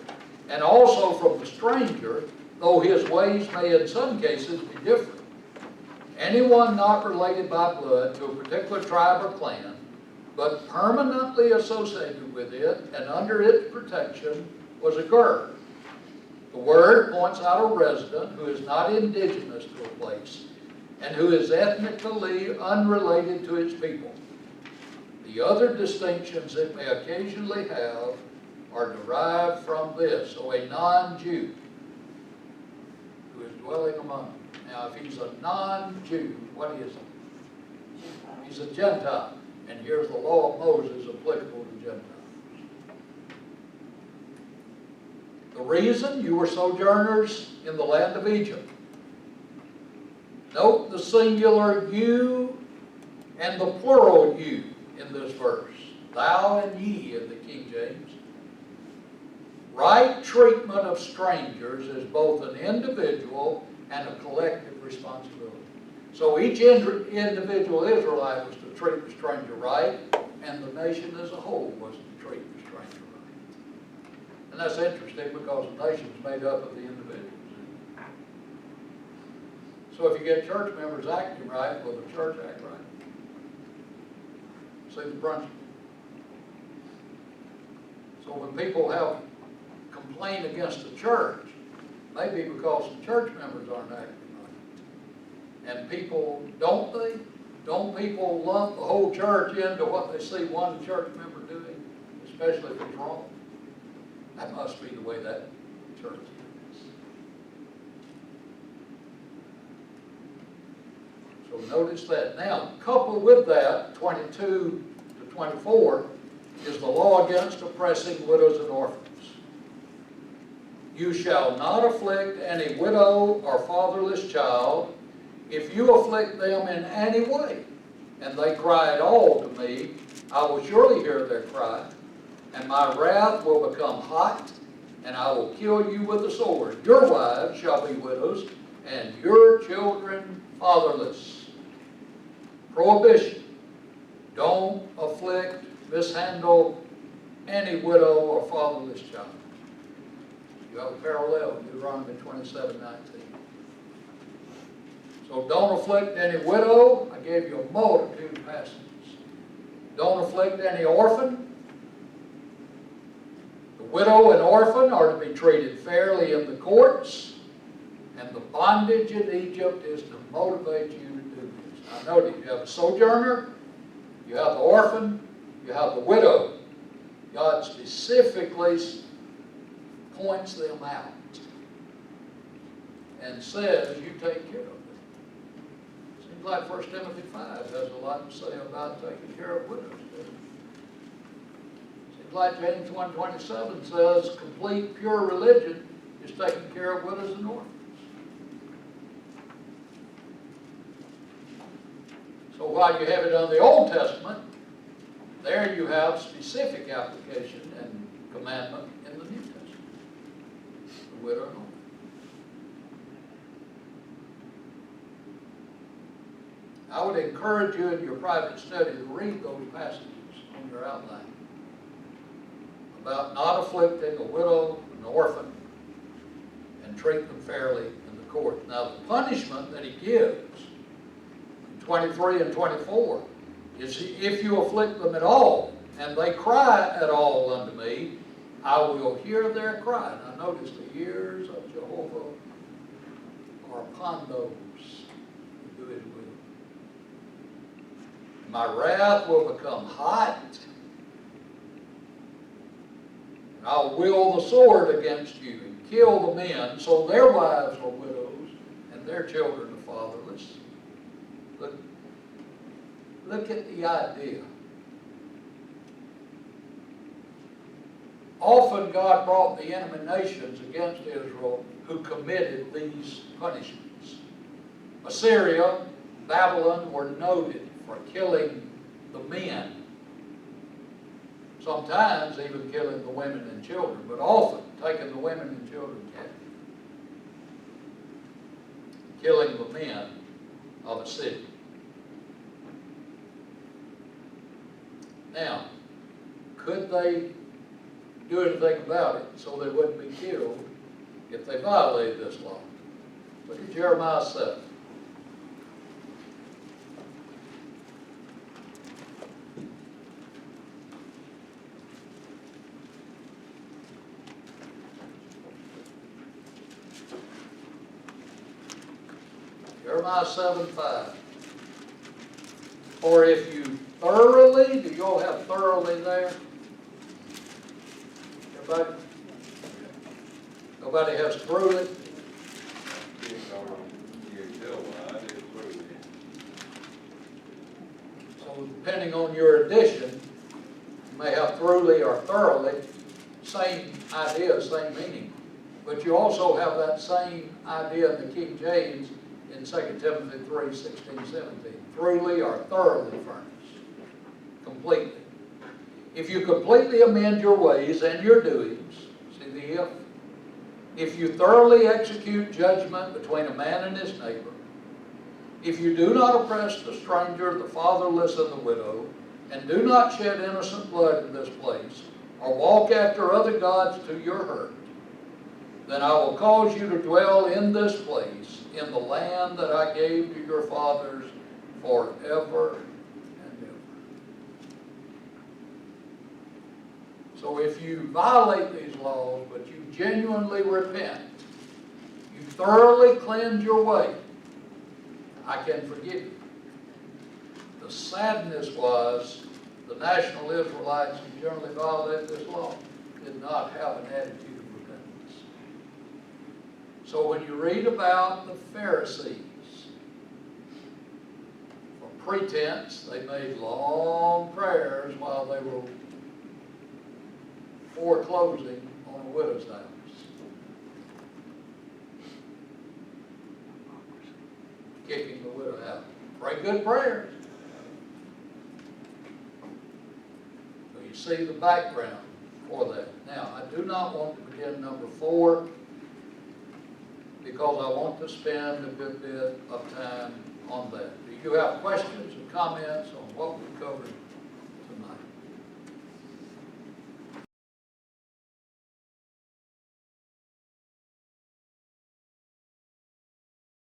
and also from the stranger though his ways may in some cases be different. Anyone not related by blood to a particular tribe or clan, but permanently associated with it and under its protection, was a Gur. The word points out a resident who is not indigenous to a place and who is ethnically unrelated to its people. The other distinctions it may occasionally have are derived from this. So a non-Jew who is dwelling among them. Now, if he's a non-Jew, what is he? He's a Gentile. And here's the law of Moses applicable to Gentiles. The reason you were sojourners in the land of Egypt. Note the singular you and the plural you in this verse. Thou and ye in the King James. Right treatment of strangers is both an individual and a collective responsibility. So each individual Israelite was to treat the stranger right, and the nation as a whole was to treat the stranger right. And that's interesting because the nation is made up of the individuals. So if you get church members acting right, will the church act right? See the principle. So when people have complaint against the church, maybe because the church members aren't acting right. And people, don't people lump the whole church into what they see one church member doing, especially if it's wrong? That must be the way that church is. So notice that. Now, coupled with that, 22 to 24, is the law against oppressing widows and orphans. You shall not afflict any widow or fatherless child. If you afflict them in any way, and they cry at all to me, I will surely hear their cry, and my wrath will become hot, and I will kill you with the sword. Your wives shall be widows, and your children fatherless. Prohibition. Don't afflict, mishandle any widow or fatherless child. You have a parallel in Deuteronomy 27:19. So don't afflict any widow. I gave you a multitude of passages. Don't afflict any orphan. The widow and orphan are to be treated fairly in the courts, and the bondage in Egypt is to motivate you to do this. Now notice, you have a sojourner, you have the orphan, you have the widow. God specifically points them out and says, you take care of them. Seems like 1 Timothy 5 has a lot to say about taking care of widows. Seems like James 1:27 says, complete pure religion is taking care of widows and orphans. So while you have it on the Old Testament, there you have specific application and commandment in the New Testament. The widow and orphan. I would encourage you in your private study to read those passages on your outline about not afflicting a widow, an orphan, and treat them fairly in the court. Now the punishment that he gives in 23 and 24 is if you afflict them at all, and they cry at all unto me, I will hear their cry. Now notice the ears of Jehovah are upon those who do his will. My wrath will become hot, and I'll wield the sword against you and kill the men, so their wives are widows and their children are fatherless. Look at the idea. Often God brought the enemy nations against Israel who committed these punishments. Assyria, Babylon were noted for killing the men. Sometimes even killing the women and children, but often taking the women and children captive. Killing the men of a city. Now, could they do anything about it so they wouldn't be killed if they violate this law. Look at Jeremiah 7. Jeremiah 7:5. Or if you thoroughly, do you all have thoroughly there? Everybody? Nobody has truly? So depending on your edition, you may have truly or thoroughly, same idea, same meaning. But you also have that same idea in the King James in 2 Timothy 3:16-17. Truly or thoroughly furnished. Completely. If you completely amend your ways and your doings, see the if? If you thoroughly execute judgment between a man and his neighbor, if you do not oppress the stranger, the fatherless, and the widow, and do not shed innocent blood in this place, or walk after other gods to your hurt, then I will cause you to dwell in this place, in the land that I gave to your fathers forever and ever. So if you violate these laws, but you genuinely repent, you thoroughly cleanse your way, I can forgive you. The sadness was the national Israelites who generally violated this law did not have an attitude of repentance. So when you read about the Pharisees, for pretense, they made long prayers while they were foreclosing on a widow's house. Kicking the widow out. Pray good prayers. So you see the background for that. Now, I do not want to begin number 4 because I want to spend a good bit of time on that. Do you have questions and comments on what we covered